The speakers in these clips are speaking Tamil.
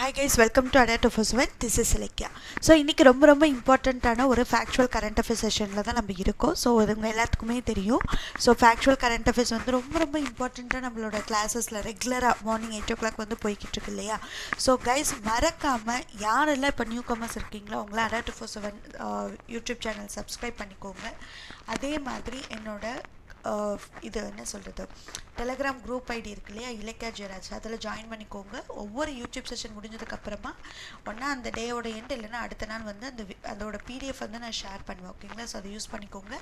Hi guys, welcome to Ada 247. This is Selekya. So இன்றைக்கி ரொம்ப இம்பார்ட்டண்ட்டான ஒரு ஃபேக்சுவல் கரண்ட் அஃபேர்ஸ் செஷனில் தான் நம்ம இருக்கோம். ஸோ அது உங்கள் எல்லாத்துக்குமே தெரியும். ஸோ ஃபேக்சுவல் கரண்ட் அஃபேர்ஸ் வந்து ரொம்ப இம்பார்ட்டண்ட்டாக நம்மளோட கிளாஸஸில் ரெகுலராக மார்னிங் 8 o'clock வந்து போய்கிட்டு இருக்கு இல்லையா. ஸோ கைஸ் மறக்காமல் யாரெல்லாம் இப்போ நியூ கமர்ஸ் இருக்கீங்களோ அவங்கள Ada 247 யூடியூப் சேனல் சப்ஸ்கிரைப் பண்ணிக்கோங்க. அதே மாதிரி என்னோட இது என்ன சொல்கிறது டெலகிராம் குரூப் ஐடி இருக்கு இல்லையா, இலக்கியா ஜெயராஜ், அதில் ஜாயின் பண்ணிக்கோங்க. ஒவ்வொரு யூடியூப் செஷன் முடிஞ்சதுக்கப்புறமா ஒன்றா அந்த டேயோட எண்ட் இல்லைன்னா அடுத்த நாள் வந்து அதோட பிடிஎஃப் வந்து நான் ஷேர் பண்ணுவேன். ஓகேங்களா? ஸோ அதை யூஸ் பண்ணிக்கோங்க.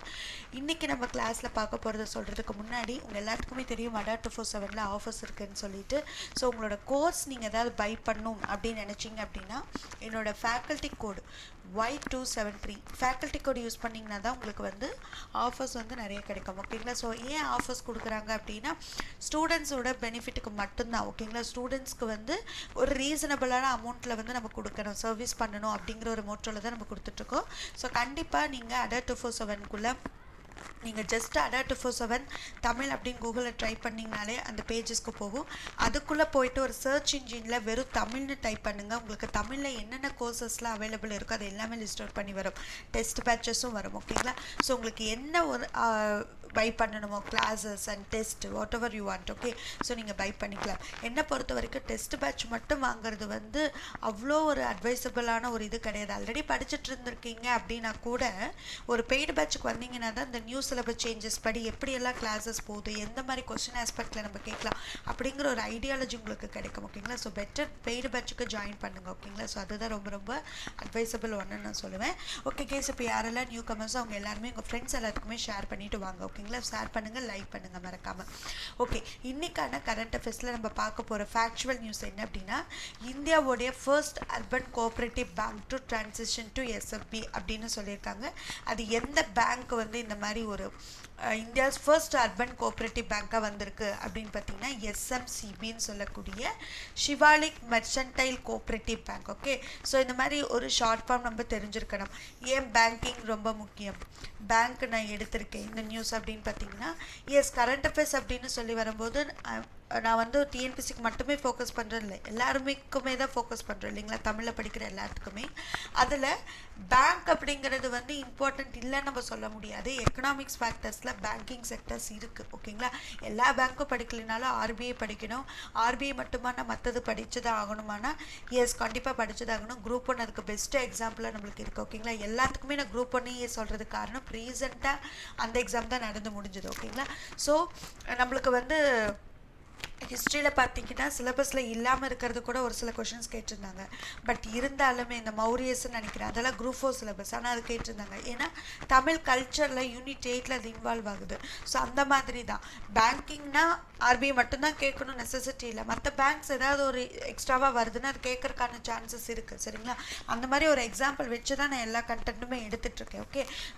இன்றைக்கி நம்ம கிளாஸில் பார்க்க போகிறத சொல்கிறதுக்கு முன்னாடி உங்கள் எல்லாத்துக்குமே தெரியும் Ada 247 ஆஃபர்ஸ் இருக்குதுன்னு சொல்லிட்டு. ஸோ உங்களோட கோர்ஸ் நீங்கள் ஏதாவது பை பண்ணணும் அப்படின்னு நினச்சிங்க அப்படின்னா என்னோட ஃபேக்கல்ட்டி கோடு Y273 ஃபேக்கல்ட்டி கோடு யூஸ் பண்ணிங்கன்னா தான் உங்களுக்கு வந்து ஆஃபர்ஸ் வந்து நிறைய கிடைக்கும். ஓகேங்களா? ஸோ ஏன் ஆஃபர்ஸ் கொடுக்குறாங்க அப்படின்னா ஸ்டூடெண்ட்ஸோட பெனிஃபிட்டுக்கு மட்டும்தான். ஓகேங்களா? ஸ்டூடெண்ட்ஸ்க்கு வந்து ஒரு ரீசனபிளான அமௌண்ட்டில் வந்து நம்ம கொடுக்கணும், சர்வீஸ் பண்ணணும் அப்படிங்கிற ஒரு மோட்டோவில் தான் நம்ம கொடுத்துட்ருக்கோம். ஸோ கண்டிப்பாக நீங்கள் Ada 247 நீங்கள் ஜஸ்ட் Ada 247 தமிழ் அப்படின்னு கூகுளில் ட்ரை பண்ணிங்கனாலே அந்த பேஜஸ்க்கு போகும். அதுக்குள்ளே போயிட்டு ஒரு சர்ச் இன்ஜினில் வெறும் தமிழ்னு டைப் பண்ணுங்கள். உங்களுக்கு தமிழில் என்னென்ன கோர்சஸ்லாம் அவைலபிள் இருக்கோ அது எல்லாமே லிஸ்ட் அவுட் பண்ணி வரும். டெஸ்ட் பேட்சஸும் வரும். ஓகேங்களா? ஸோ உங்களுக்கு என்ன ஒரு பை பண்ணணுமோ classes and test what ever you want. Okay, so நீங்கள் பை பண்ணிக்கலாம். என்னை பொறுத்த வரைக்கும் டெஸ்ட் பேட்ச் மட்டும் வாங்குறது வந்து அவ்வளோ ஒரு அட்வைசபிளான ஒரு இது கிடையாது. ஆல்ரெடி படிச்சுட்டு இருந்திருக்கீங்க அப்படின்னா கூட ஒரு பெய்டு பேட்சுக்கு வந்தீங்கன்னா தான் இந்த நியூ சிலபஸ் சேஞ்சஸ் படி எப்படியெல்லாம் கிளாஸஸ் போகுது, எந்த மாதிரி கொஸ்டின் ஆஸ்பெக்டில் நம்ம கேட்கலாம் அப்படிங்கிற ஒரு ஐடியாலஜி உங்களுக்கு கிடைக்கும். ஓகேங்களா? ஸோ பெட்டர் பெய்டு பேட்சுக்கு ஜாயின் பண்ணுங்கள். ஓகேங்களா? ஸோ அதுதான் ரொம்ப அட்வைசபிள் ஒன்று நான் சொல்லுவேன். ஓகே கேஸ், இப்போ யாரெல்லாம் நியூ கமர்ஸோ அவங்க எல்லாருமே உங்கள் ஃப்ரெண்ட்ஸ் எல்லாத்துக்குமே ஷேர் பண்ணிவிட்டு வாங்க. ஓகேங்களா? ஷேர் பண்ணுங்கள், லைக் பண்ணுங்கள் மறக்காமல். ஓகே, இன்றைக்கான கரண்ட் அஃபேர்ஸில் நம்ம பார்க்க போகிற ஃபேக்சுவல் நியூஸ் என்ன அப்படின்னா இந்தியாவோடைய first urban cooperative bank to transition to SFB அப்படின்னு சொல்லியிருக்காங்க. அது எந்த பேங்க் வந்து இந்த மாதிரி ஒரு இந்தியாஸ் ஃபர்ஸ்ட் அர்பன் கோஆப்ரேட்டிவ் பேங்காக வந்திருக்கு அப்படின்னு பார்த்தீங்கன்னா SMCBன்னு சொல்லக்கூடிய Shivalik mercantile cooperative bank. Okay, so இந்த மாதிரி ஒரு ஷார்ட் ஃபார்ம் நம்ம தெரிஞ்சிருக்கணும். ஏன் பேங்கிங் ரொம்ப முக்கியம், பேங்க் நான் எடுத்திருக்கேன் இந்த நியூஸ் அப்படின்னு பார்த்தீங்கன்னா கரண்ட் அஃபேர்ஸ் அப்படின்னு சொல்லி வரும்போது நான் வந்து டிஎன்பிசிக்கு மட்டுமே ஃபோக்கஸ் பண்ணுறது இல்லை, எல்லாருமேக்குமே தான் ஃபோக்கஸ் பண்ணுறேன் இல்லைங்களா, தமிழில் படிக்கிற எல்லாத்துக்குமே. அதில் பேங்க் அப்படிங்கிறது வந்து இம்பார்ட்டண்ட் இல்லைன்னு நம்ம சொல்ல முடியாது. எக்கனாமிக்ஸ் ஃபேக்டர்ஸில் பேங்கிங் செக்டர்ஸ் இருக்குது. ஓகேங்களா? எல்லா பேங்க்கும் படிக்கலைனாலும் RBI படிக்கணும். RBI மட்டுமானா மற்றது படித்து தான் ஆகணுமானா கண்டிப்பாக படித்து தான் ஆகணும். குரூப் 1 அதுக்கு பெஸ்ட்டு எக்ஸாம்பிளாக நம்மளுக்கு இருக்குது. ஓகேங்களா? எல்லாத்துக்குமே நான் குரூப் 1 சொல்கிறதுக்கு காரணம் ரீசெண்டாக அந்த எக்ஸாம் தான் நடந்து முடிஞ்சது. ஓகேங்களா? ஸோ நம்மளுக்கு வந்து ஹிஸ்ட்ரியில் பார்த்தீங்கன்னா சிலபஸில் இல்லாமல் இருக்கிறது கூட ஒரு சில கொஷின்ஸ் கேட்டிருந்தாங்க. பட் இருந்தாலுமே இந்த மௌரியஸ்ன்னு நினைக்கிறேன் அதெல்லாம் குரூப் 4 சிலபஸ், ஆனால் அது கேட்டிருந்தாங்க. ஏன்னா தமிழ் கல்ச்சரில் யூனிட் 8 அது இன்வால்வ் ஆகுது. ஸோ அந்த மாதிரி தான் பேங்கிங்னா RBI மட்டும்தான் கேட்கணும் நெசசிட்டி இல்லை. மற்ற பேங்க்ஸ் ஏதாவது ஒரு எக்ஸ்ட்ராவாக வருதுன்னா அது கேட்கறதுக்கான சான்சஸ் இருக்குது. சரிங்களா? அந்த மாதிரி ஒரு எக்ஸாம்பிள் வச்சு தான் நான் எல்லா கண்டென்ட்டுமே எடுத்துகிட்ருக்கேன்.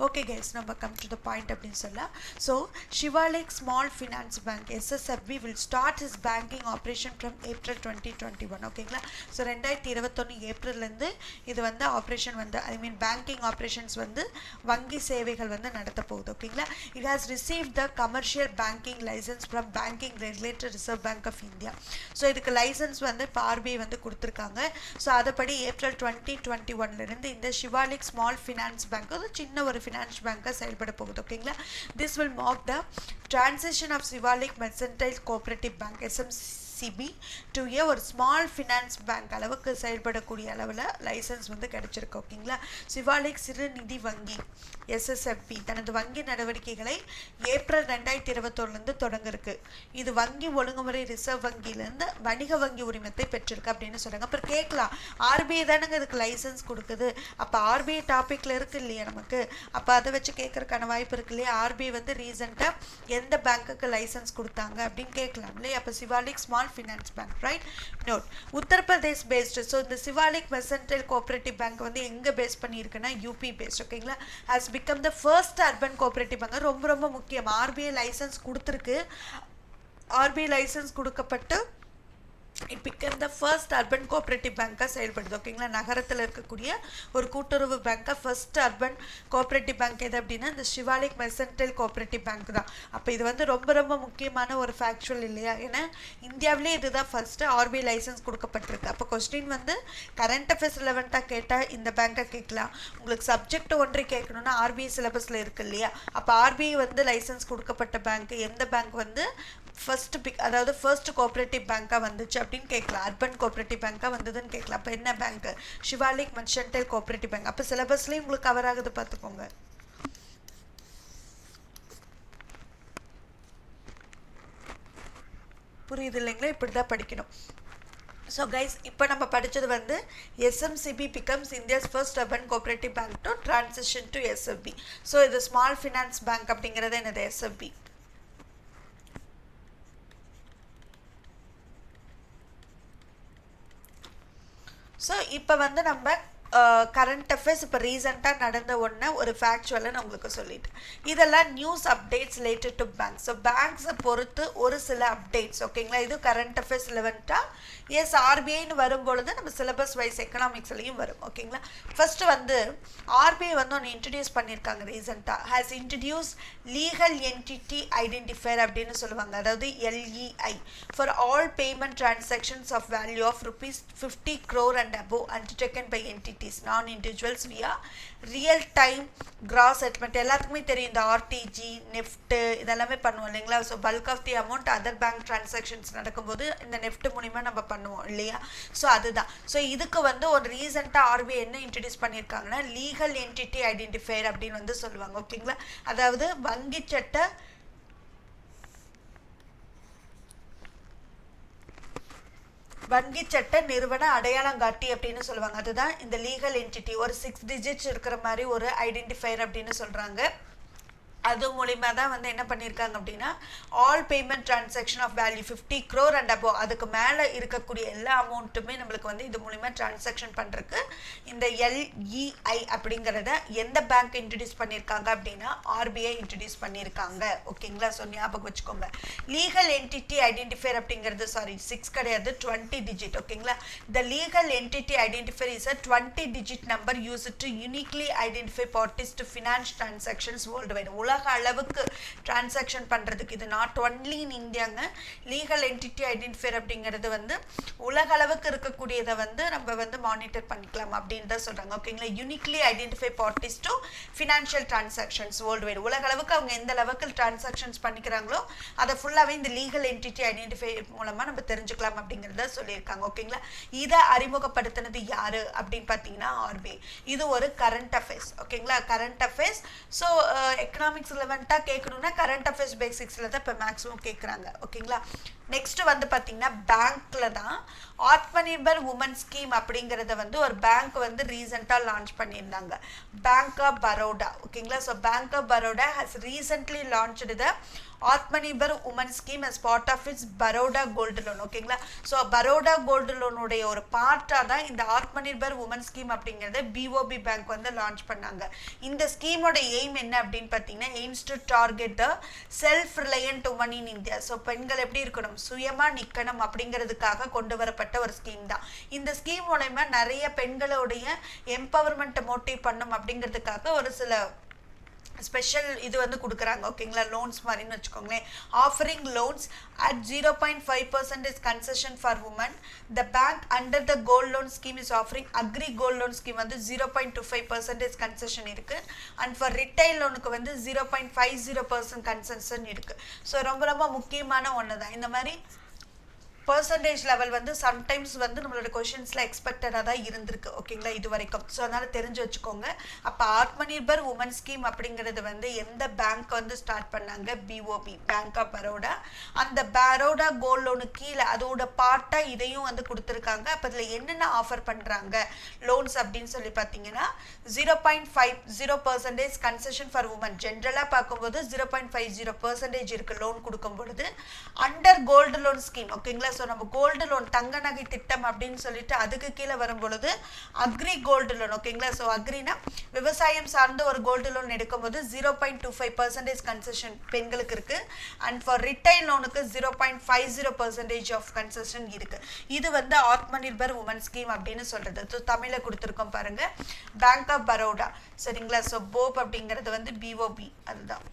ஓகே கைஸ், நம்ம கம் டு த பாயிண்ட் அப்படின்னு சொல்லலாம். So Shivalik small finance bank SSFB will start his banking operation from April 2021. ஓகேங்களா? ஸோ 2021 ஏப்ரல்லேருந்து இது வந்து ஆப்ரேஷன் வந்து பேங்கிங் ஆப்ரேஷன்ஸ் வந்து வங்கி சேவைகள் வந்து நடத்த போகுது. ஓகேங்களா? it has received the commercial banking license from banking regulator Reserve Bank of India. So இதுக்கு லைசன்ஸ் வந்து இப்போ RBI வந்து கொடுத்துருக்காங்க. ஸோ அதுபடி ஏப்ரல் 2021 இந்த ஷிவாலிக் ஸ்மால் ஃபினான்ஸ் பேங்க் ஒரு சின்ன ஒரு ஃபினான்ஸ் பேங்காக செயல்பட போகுது. ஓகேங்களா? this will mark the transition of Shivalik Mercantile Cooperative Bank SMCB to ஒரு ஸ்மால் ஃபினான்ஸ் பேங்க் அளவுக்கு செயல்படக்கூடிய அளவில் லைசன்ஸ் வந்து கிடைச்சிருக்கு. ஓகேங்களா? சிவாலிக் சிறு நிதி வங்கி SSFB தனது வங்கி நடவடிக்கைகளை ஏப்ரல் 2021 தொடங்க இருக்கு. இது வங்கி ஒழுங்குமுறை ரிசர்வ் வங்கியிலேருந்து வணிக வங்கி உரிமத்தை பெற்றிருக்கு அப்படின்னு சொல்கிறாங்க. அப்புறம் கேட்கலாம், RBI தானுங்க இதுக்கு லைசன்ஸ் கொடுக்குது, அப்போ RBI டாப்பிக்கில் இருக்குது இல்லையா நமக்கு, அப்போ அதை வச்சு கேட்கறதுக்கான வாய்ப்பு இருக்கு இல்லையா. RBI வந்து ரீசெண்டாக எந்த பேங்க்குக்கு லைசன்ஸ் கொடுத்தாங்க அப்படின்னு கேட்கலாம் இல்லையா. அப்போ Shivalik small finance bank, right? Note, Uttar Pradesh based. ஸோ இந்த சிவாலிக் மெர்சன்டைல் கோஆப்ரேட்டிவ் பேங்க் வந்து எங்கே பேஸ் பண்ணியிருக்குன்னா UP பேஸ்ட். ஓகேங்களா? Has become the first urban cooperative bank. ரொம்ப முக்கியம். RBI லைசன்ஸ் கொடுத்துருக்கு. RBI லைசன்ஸ் கொடுக்கப்பட்டு it become the first urban cooperative பேங்காக செயல்படுது. ஓகேங்களா, நகரத்தில் இருக்கக்கூடிய ஒரு கூட்டுறவு பேங்காக ஃபர்ஸ்ட் அர்பன் கோஆப்ரேட்டிவ் பேங்க் எது அப்படின்னா இந்த ஷிவாலிக் மெர்சன்டைல் கோஆப்ரேட்டிவ் பேங்க் தான். அப்போ இது வந்து ரொம்ப ரொம்ப முக்கியமான ஒரு ஃபேக்சுவல் இல்லையா? ஏன்னா இந்தியாவிலே இதுதான் ஃபர்ஸ்ட் ஆர்பிஐ லைசன்ஸ் கொடுக்கப்பட்டிருக்கு. அப்போ கொஸ்டின் வந்து கரண்ட் அஃபேர்ஸ் ரிலவெண்ட்டாக கேட்டால் இந்த பேங்க்கை கேட்கலாம். உங்களுக்கு சப்ஜெக்ட் ஒன்றை கேட்கணும்னா ஆர்பிஐ சிலபஸில் இருக்கு இல்லையா? அப்போ ஆர்பிஐ வந்து லைசன்ஸ் கொடுக்கப்பட்ட பேங்க் எந்த பேங்க் வந்து ஃபர்ஸ்ட் அதாவது ஃபர்ஸ்ட் கோஆப்ரேட்டிவ் பேங்காக வந்துச்சு அப்படின்னு கேட்கலாம். அர்பன் கோஆப்ரேட்டிவ் பேங்காக வந்ததுன்னு கேட்கலாம். அப்போ என்ன bank? Shivalik mercantile cooperative bank. அப்போ சிலபஸ்லேயும் உங்களுக்கு கவர் ஆகுது பார்த்துக்கோங்க. புரியுது இல்லைங்களா? இப்படி தான் படிக்கணும். ஸோ கைஸ், இப்போ நம்ம படித்தது வந்து SMCB becomes India's first urban cooperative bank to transition to SFB. So இது ஸ்மால் ஃபினான்ஸ் பேங்க் அப்படிங்கிறது என்னது? எஸ்எஃப்பி. ஸோ இப்போ வந்து நம்ம கரண்ட் அஃபேர்ஸ் இப்போ ரீசெண்டாக நடந்த ஒன்று ஒரு ஃபேக்சுவலை நான் உங்களுக்கு சொல்லிட்டேன். இதெல்லாம் news updates related to banks. So பேங்க்ஸை பொறுத்து ஒரு சில அப்டேட்ஸ். ஓகேங்களா, இது கரண்ட் அஃபேர்ஸ் ரிலவெண்ட்டாக எஸ் ஆர்பிஐன்னு வரும்பொழுது நம்ம சிலபஸ் வைஸ் எக்கனாமிக்ஸ்லையும் வரும். ஓகேங்களா, ஃபர்ஸ்ட் வந்து ஆர்பிஐ வந்து ஒன்று இன்ட்ரடியூஸ் பண்ணியிருக்காங்க ரீசெண்டாக. Has introduce legal entity identifier அப்படின்னு சொல்லுவாங்க. அதாவது LEI for all payment transactions of value of ₹50 crore and above undertaken by entities non-individuals via real time gross settlement. எல்லாத்துக்குமே தெரியும் இந்த ஆர்டிஜி நெஃப்ட் இதெல்லாமே பண்ணுவோம் இல்லைங்களா? So bulk of the amount other bank transactions நடக்கும்போது இந்த நெஃப்ட் மூலிமா நம்ம பண்ணுவோம் இல்லையா? ஸோ அதுதான். ஸோ இதுக்கு வந்து ஒரு ரீசெண்டாக ஆர்பிஐ என்ன இன்ட்ரடியூஸ் பண்ணியிருக்காங்கன்னா லீகல் என்டிட்டி ஐடென்டிஃபையர் அப்படின்னு வந்து சொல்லுவாங்க. ஓகேங்களா, அதாவது வங்கி சட்ட நிறுவன அடையாளங்காட்டி அப்படின்னு சொல்லுவாங்க. அதுதான் இந்த லீகல் என்டிட்டி. ஒரு 6 digits இருக்கிற மாதிரி ஒரு ஐடென்டிஃபையர் அப்படின்னு சொல்கிறாங்க. அது மூலிமா தான் வந்து என்ன பண்ணியிருக்காங்க அப்படின்னா all payment transaction of value 50 crore and above அதுக்கு மேலே இருக்கக்கூடிய எல்லா அமௌண்ட்டுமே நம்மளுக்கு வந்து இது மூலிமா டிரான்சாக்ஷன் பண்ணுறதுக்கு இந்த எல்இஐ அப்படிங்கிறத எந்த பேங்க் இன்ட்ரடியூஸ் பண்ணியிருக்காங்க அப்படின்னா ஆர்பிஐ இன்ட்ரடியூஸ் பண்ணியிருக்காங்க. ஓகேங்களா, ஸோ ஞாபகம் வச்சுக்கோங்க. லீகல் என்டிட்டி ஐடென்டிஃபையர் அப்படிங்கிறது 6 கிடையாது, 20 digit. ஓகேங்களா, the legal entity identifier is a 20 digit number use to uniquely identify parties to finance transactions worldwide. உலக அளவுக்கு டிரான்சாக்ஷன் பண்ணுறதுக்கு இது நாட் ஒன்லி இன் இந்தியாங்க. லீகல் என்டிட்டி ஐடென்டிஃபையர் அப்படிங்கிறது வந்து உலக அளவுக்கு இருக்கக்கூடியதை வந்து நம்ம வந்து மானிட்டர் பண்ணிக்கலாம் அப்படின்னு தான் சொல்கிறாங்க. ஓகேங்களா, uniquely identify parties to financial transactions worldwide. உலக அளவுக்கு அவங்க எந்த அளவுக்கு டிரான்சாக்ஷன்ஸ் பண்ணிக்கிறாங்களோ அதை ஃபுல்லாகவே இந்த லீகல் என்டிட்டி ஐடென்டிஃபை மூலமாக நம்ம தெரிஞ்சுக்கலாம் அப்படிங்கிறத சொல்லியிருக்காங்க. ஓகேங்களா, இதை அறிமுகப்படுத்தினது யார் அப்படின்னு பார்த்தீங்கன்னா ஆர்பிஐ. இது ஒரு கரண்ட் அஃபேர்ஸ். ஓகேங்களா, கரண்ட் அஃபேர்ஸ். ஸோ எக்கனாமிக்ஸ் ரிலவெண்ட்டாக கேட்கணுன்னா கரண்ட் அஃபேர்ஸ் பேசிக்ஸில் தான் இப்போ மேக்ஸிமம் கேட்குறாங்க. ஓகேங்களா, நெக்ஸ்ட் வந்து பார்த்தீங்கன்னா பேங்க்ல தான் ஆத்மநிர்பர் உமன் ஸ்கீம் அப்படிங்கிறத வந்து ஒரு பேங்க் வந்து ரீசெண்டாக லான்ச் பண்ணியிருந்தாங்க, பேங்க் ஆஃப் பரோடா. ஓகேங்களா, so bank of Baroda has recently launched the Atmanirbhar woman scheme as part of its Baroda gold loan. ஓகேங்களா, ஸோ பரோடா கோல்டு லோனுடைய ஒரு பார்ட்டாக தான் இந்த ஆத்மநிர்பர் உமன் ஸ்கீம் அப்படிங்கிறத பிஓபி பேங்க் வந்து லான்ச் பண்ணாங்க. இந்த ஸ்கீமோட எய்ம் என்ன அப்படின்னு பார்த்தீங்கன்னா aims to target the self reliant woman in India. So பெண்கள் எப்படி இருக்கணும், சுயமாக நிற்கணும் அப்படிங்கிறதுக்காக கொண்டு வரப்பட்ட ஒரு ஸ்கீம் தான். இந்த ஸ்கீம் மூலமா நிறைய பெண்களுடைய எம்பவர்மெண்ட்டை மோட்டிவ் பண்ணும் அப்படிங்கிறதுக்காக ஒரு சில ஸ்பெஷல் இது வந்து கொடுக்குறாங்க. ஓகேங்களா, லோன்ஸ் மாதிரின்னு வச்சுக்கோங்களேன். Offering loans at 0.5% concession for women. The bank under the gold loan scheme is offering agri gold loan scheme வந்து 0.25% கன்செஷன் இருக்குது. அண்ட் ஃபார் ரிட்டைல் லோனுக்கு வந்து 0.50% கன்செஷன் இருக்குது. ஸோ ரொம்ப ரொம்ப முக்கியமான ஒன்று தான். இந்த மாதிரி பர்சன்டேஜ் லெவல் வந்து சம்டைம்ஸ் வந்து நம்மளோட கொஷின்ஸில் எக்ஸ்பெக்டடாக தான் இருந்திருக்கு. ஓகேங்களா, இது வரைக்கும். ஸோ அதனால் தெரிஞ்சு வச்சுக்கோங்க. அப்போ ஆத்மநிர்பர் உமன் ஸ்கீம் அப்படிங்கிறது வந்து எந்த பேங்க் வந்து ஸ்டார்ட் பண்ணாங்க, பிஓபி, பேங்க் ஆஃப் பரோடா. அந்த பரோடா கோல்ட் லோனுக்கு கீழே அதோட பார்ட்டாக இதையும் வந்து கொடுத்துருக்காங்க. அப்போ இதில் என்னென்ன ஆஃபர் பண்ணுறாங்க லோன்ஸ் அப்படின்னு சொல்லி பார்த்தீங்கன்னா 0.50% கன்செஷன் ஃபார் உமன். ஜென்ரலாக பார்க்கும்போது 0.50% இருக்குது லோன் கொடுக்கும் பொழுது. Under gold loan scheme. ஓகேங்களா, ஸோ நம்ம கோல்டு லோன் தங்க நகை திட்டம் அப்படின்னு சொல்லிட்டு அதுக்கு கீழே வரும் பொழுது அக்ரி கோல்டு லோன். ஓகேங்களா? ஸோ அக்ரினா விவசாயம் சார்ந்த ஒரு கோல்டு லோன் எடுக்கும்போது 0.25% கன்செஷன் பெண்களுக்கு இருக்கு. அண்ட் ஃபார் ரிட்டைல் லோனுக்கு 0.50% ஆஃப் கன்செஷன் இருக்கு. இது வந்து ஆத்ம நிர்பர் உமன் ஸ்கீம் அப்படின்னு சொல்றது. ஸோ தமிழை கொடுத்துருக்கோம் பாருங்க, பேங்க் ஆஃப் பரோடா. சரிங்களா? ஸோ போப் அப்படிங்கிறது வந்து பிஓபி, அதுதான்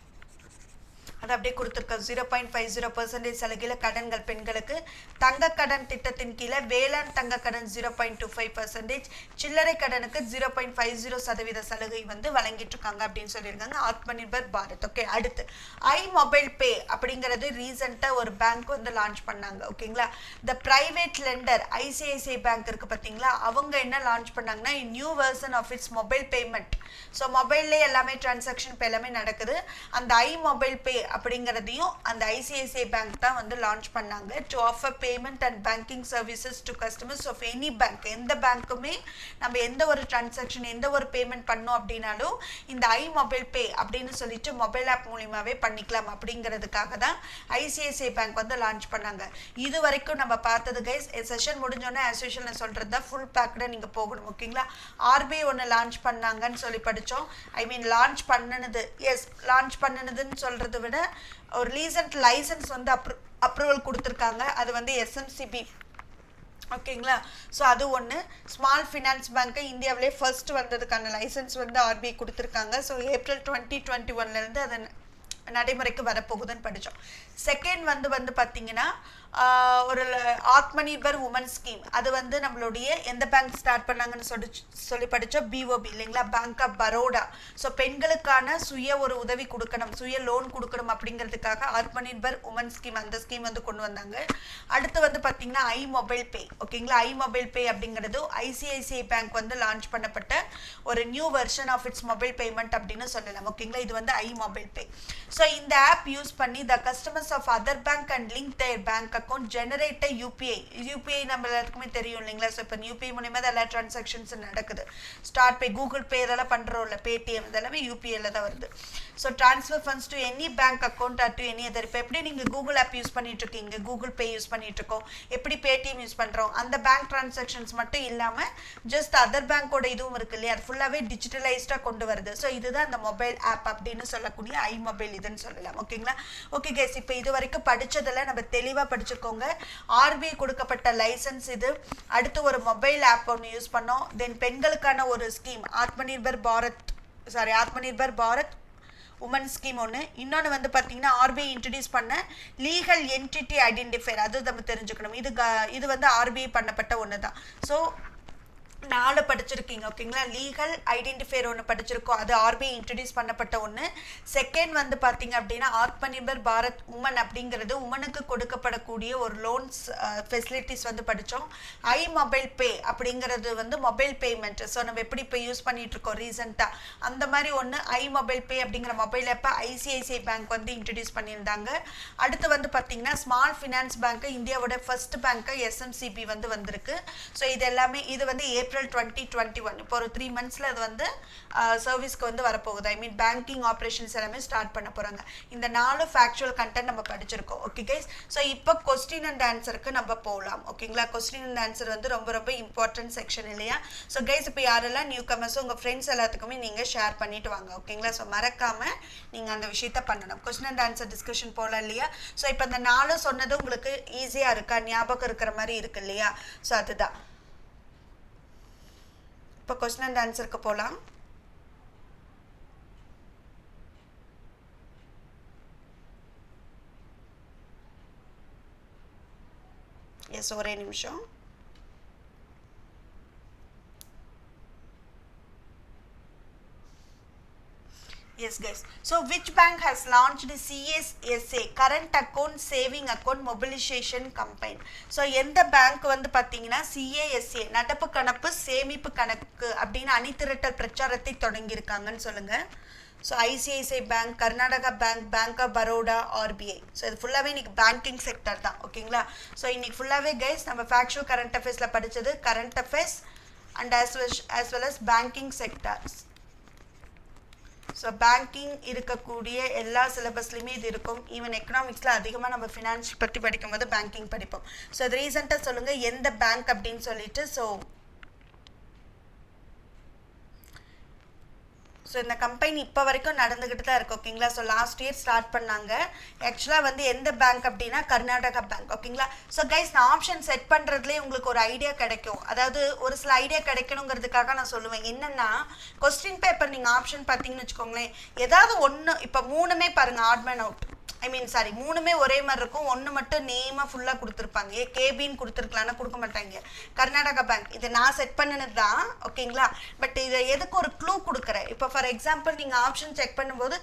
அது அப்படியே கொடுத்துருக்கோம். 0.50% சலுகையில் கடன்கள் பெண்களுக்கு. தங்க கடன் திட்டத்தின் கீழே வேளாண் தங்க கடன் 0.25%, சில்லறை கடனுக்கு 0.50% சலுகை வந்து வழங்கிட்டு இருக்காங்க அப்படின்னு சொல்லியிருக்காங்க ஆத்ம நிர்பர் பாரத். ஓகே, அடுத்து ஐ மொபைல் பே அப்படிங்கிறது ரீசெண்டாக ஒரு பேங்க் வந்து லான்ச் பண்ணாங்க. ஓகேங்களா? The private lender ICICI bank இருக்கு பார்த்தீங்களா, அவங்க என்ன லான்ச் பண்ணாங்கன்னா new version of its mobile payment. So மொபைல்லே எல்லாமே டிரான்சாக்ஷன் இப்போ எல்லாமே நடக்குது. அந்த ஐ மொபைல் பே அப்படிங்கிறதையும் அந்த ஐசிஐசிஐ பேங்க் தான் வந்து லான்ச் பண்ணாங்க. To offer payment and banking services to customers of any bank. எந்த பேங்க்குமே நம்ம எந்த ஒரு டிரான்சாக்ஷன் எந்த ஒரு பேமெண்ட் பண்ணோம் அப்படின்னாலும் இந்த ஐ மொபைல் பே அப்படின்னு சொல்லிட்டு மொபைல் ஆப் மூலியமாகவே பண்ணிக்கலாம் அப்படிங்கிறதுக்காக தான் ஐசிஐசிஐ பேங்க் வந்து லான்ச் பண்ணாங்க. இது வரைக்கும் நம்ம பார்த்தது கைஸ், செஷன் முடிஞ்சோன்னே ஆஸ் யூஷுவல் நான் சொல்கிறது தான் ஃபுல் பேக்கடாக நீங்கள் போகணும். ஓகேங்களா? ஆர்பிஐ ஒன்று லான்ச் பண்ணாங்கன்னு சொல்லி படித்தோம். ஐ மீன் லான்ச் பண்ணினது, எஸ் லான்ச் பண்ணினதுன்னு சொல்கிறத விட ஒரு ரீசன்ட் லைசன்ஸ் வந்து அப்ரூவல் கொடுத்துருக்காங்க. அது வந்து எஸ்எம்சிபி. ஓகேங்களா? ஸோ அது ஒன்று. ஸ்மால் ஃபினான்ஸ் பேங்க்கை இந்தியாவிலே ஃபர்ஸ்ட் வந்ததுக்கான லைசன்ஸ் வந்து ஆர்பிஐ கொடுத்துருக்காங்க. ஸோ ஏப்ரல் 2021 அதை நடைமுறைக்கு வரப்போகுதுன்னு படித்தோம். செகண்ட் வந்து பார்த்தீங்கன்னா ஒரு ஆத்ம நிர்பர் உமன் ஸ்கீம். அது வந்து நம்மளுடைய எந்த பேங்க் ஸ்டார்ட் பண்ணாங்கன்னு சொல்லி படித்தோம், பிஓபி இல்லைங்களா, பேங்க் ஆஃப் பரோடா. ஸோ பெண்களுக்கான சுய ஒரு உதவி கொடுக்கணும், சுய லோன் கொடுக்கணும் அப்படிங்கிறதுக்காக ஆத்ம நிர்பர் உமன் ஸ்கீம் அந்த ஸ்கீம் வந்து கொண்டு வந்தாங்க. அடுத்து வந்து பார்த்தீங்கன்னா ஐ மொபைல் பே. ஓகேங்களா? ஐ மொபைல் பே அப்படிங்கிறது ஐசிஐசிஐ பேங்க் வந்து லான்ச் பண்ணப்பட்ட ஒரு new version of its mobile payment அப்படின்னு சொல்லலாம். ஓகேங்களா? இது வந்து ஐ மொபைல் பே. ஸோ இந்த ஆப் யூஸ் பண்ணி the customers of other bank and link their bank account generate UPI நம்ம எல்லாத்துக்குமே தெரியும் இல்லைங்களா? ஸோ இப்போ யூபிஐ மூலியமாக தான் எல்லா டிரான்சாக்ஷன்ஸ் நடக்குது. ஸ்டார்ட் பே, கூகுள் பே இதெல்லாம் பண்ணுறோம் இல்லை, பேடிஎம் இதெல்லாமே யூபிஐல தான் வருது. So transfer funds to any bank account R to any other. இப்போ எப்படி நீங்கள் கூகுள் ஆப் யூஸ் பண்ணிட்டு இருக்கீங்க, கூகுள் பே யூஸ் பண்ணிட்டு இருக்கோம், எப்படி பேடிஎம் யூஸ் பண்ணுறோம், அந்த பேங்க் டிரான்சாக்ஷன்ஸ் மட்டும் இல்லாமல் ஜஸ்ட் அதர் பேங்கோட இதுவும் இருக்கு இல்லையா, அது ஃபுல்லாகவே டிஜிட்டலைஸ்டாக கொண்டு வருது. ஸோ இதுதான் அந்த மொபைல் ஆப் அப்படின்னு சொல்லக்கூடிய ஐ மொபைல் இதுன்னு சொல்லலாம். ஓகேங்களா? ஓகே கேஸ், இப்போ இது வரைக்கும் படித்ததில் நம்ம தெளிவாக படிச்சுக்கோங்க. ஆர்பிஐ கொடுக்கப்பட்ட லைசன்ஸ் இது. அடுத்து ஒரு மொபைல் ஆப் ஒன்று யூஸ் பண்ணோம். தென் பெண்களுக்கான ஒரு ஸ்கீம் ஆத்ம நிர்பர் பாரத் உமன் ஸ்கீம் ஒன்று. இன்னொன்று வந்து பார்த்தீங்கன்னா ஆர்பிஐ இன்ட்ரடியூஸ் பண்ண லீகல் என்டிட்டி ஐடென்டிஃபையர், அது நம்ம தெரிஞ்சுக்கணும். இது வந்து ஆர்பிஐ பண்ணப்பட்ட ஒன்று தான். ஸோ 4 படிச்சிருக்கீங்க. ஓகேங்களா? லீகல் ஐடென்டிஃபையர் ஒன்று படிச்சிருக்கோம், அது ஆர்பிஐ இன்ட்ரடியூஸ் பண்ணப்பட்ட ஒன்று. செகண்ட் வந்து பார்த்தீங்க அப்படின்னா ஆத்ம நிர்பர் பாரத் உமன் அப்படிங்கிறது உமனுக்கு கொடுக்கப்படக்கூடிய ஒரு லோன்ஸ் ஃபெசிலிட்டிஸ் வந்து படித்தோம். ஐ மொபைல் பே அப்படிங்கிறது வந்து மொபைல் பேமெண்ட். ஸோ நம்ம எப்படி இப்போ யூஸ் பண்ணிட்டு இருக்கோம் ரீசெண்டாக, அந்த மாதிரி ஒன்று ஐ மொபைல் பே அப்படிங்கிற மொபைல் ஆப்பை ஐசிஐசிஐ பேங்க் வந்து இன்ட்ரடியூஸ் பண்ணியிருந்தாங்க. அடுத்து வந்து பார்த்தீங்கன்னா ஸ்மால் ஃபினான்ஸ் பேங்க்கு இந்தியாவோட ஃபர்ஸ்ட் பேங்க்கு எஸ்எம்சிபி வந்து வந்திருக்கு. ஸோ இது எல்லாமே இது வந்து ஏப்ரல் 2021, இப்போ ஒரு 3 monthsல அது வந்து சர்வீஸ்க்கு வந்து வரப்போகுது. ஐ மீன் பேங்கிங் ஆப்ரேஷன்ஸ் எல்லாமே ஸ்டார்ட் பண்ண போகிறாங்க. இந்த 4 ஃபேக்சுவல் கண்டென்ட் நம்ம படிச்சிருக்கோம். ஓகே கைஸ், ஸோ இப்போ கொஸ்டின் அண்ட் ஆன்சருக்கு நம்ம போகலாம். ஓகேங்களா? கொஸ்டின் அண்ட் ஆன்சர் வந்து ரொம்ப ரொம்ப இம்பார்ட்டன்ட் செக்ஷன் இல்லையா? ஸோ கைஸ், இப்போ யாரெல்லாம் நியூ கமர்ஸோ உங்கள் ஃப்ரெண்ட்ஸ் எல்லாத்துக்குமே நீங்கள் ஷேர் பண்ணிட்டு வாங்க. ஓகேங்களா? ஸோ மறக்காமல் நீங்கள் அந்த விஷயத்த பண்ணணும். கொஸ்டின் அண்ட் ஆன்சர் டிஸ்கஷன் போகலாம் இல்லையா? ஸோ இப்போ இந்த 4 சொன்னது உங்களுக்கு ஈஸியாக இருக்கா, ஞாபகம் இருக்கிற மாதிரி இருக்கு இல்லையா? ஸோ அதுதான். இப்போ கொஸ்டின் அண்ட் ஆன்சருக்கு போகலாம். எஸ், ஒரே நிமிஷம். Yes guys, so which bank has launched CSSA, current account saving account mobilization campaign? So எந்த பேங்க் வந்து பார்த்தீங்கன்னா CASA நடப்பு கணக்கு சேமிப்பு கணக்கு அப்படின்னு அணிதிரட்டல் பிரச்சாரத்தை தொடங்கியிருக்காங்கன்னு சொல்லுங்க. So ICICI bank, Karnataka bank, bank of Baroda, RBI. So இது ஃபுல்லாகவே இன்னைக்கு பேங்கிங் செக்டர் தான். ஓகேங்களா? ஸோ இன்னைக்கு ஃபுல்லாகவே கைஸ் நம்ம ஃபேக்சுவல் கரண்ட் அஃபேர்ஸில் படித்தது current affairs and as well as banking sectors. So banking இருக்கக்கூடிய எல்லா சிலபஸ்லையுமே இது இருக்கும். ஈவன் எக்கனாமிக்ஸில் அதிகமாக நம்ம ஃபினான்ஸ் பற்றி படிக்கும்போது பேங்கிங் படிப்போம். ஸோ அது ரீசெண்டாக சொல்லுங்கள் எந்த பேங்க் அப்படின்னு சொல்லிட்டு. ஸோ இந்த கம்பெனி இப்போ வரைக்கும் நடந்துக்கிட்டு தான் இருக்குது. ஓகேங்களா. ஸோ லாஸ்ட் இயர் ஸ்டார்ட் பண்ணாங்க. ஆக்சுவலாக வந்து எந்த பேங்க் அப்படின்னா கர்நாடகா பேங்க். ஓகேங்களா. ஸோ கைஸ் நான் ஆப்ஷன் செட் பண்ணுறதுலேயே உங்களுக்கு ஒரு ஐடியா கிடைக்கும். அதாவது ஒரு சில ஐடியா கிடைக்கணுங்கிறதுக்காக நான் சொல்லுவேன். என்னென்னா கொஸ்டின் பேப்பர் நீங்கள் ஆப்ஷன் பார்த்தீங்கன்னு வச்சுக்கோங்களேன், ஏதாவது ஒன்று இப்போ 3மே பாருங்கள் ஆட் மேன் அவுட், மூணுமே ஒரே மாதிரி இருக்கும். ஒன்று மட்டும் நேமாக ஃபுல்லாக கொடுத்துருப்பாங்க. கேபின்னு கொடுத்துருக்கலாம்னா கொடுக்க மாட்டாங்க. கர்நாடகா பேங்க் இது நான் செட் பண்ணினது தான். ஓகேங்களா. பட் இதை எதுக்கு ஒரு க்ளூ கொடுக்குறேன். இப்போ ஃபார் எக்ஸாம்பிள் நீங்கள் ஆப்ஷன் செக் பண்ணும்போது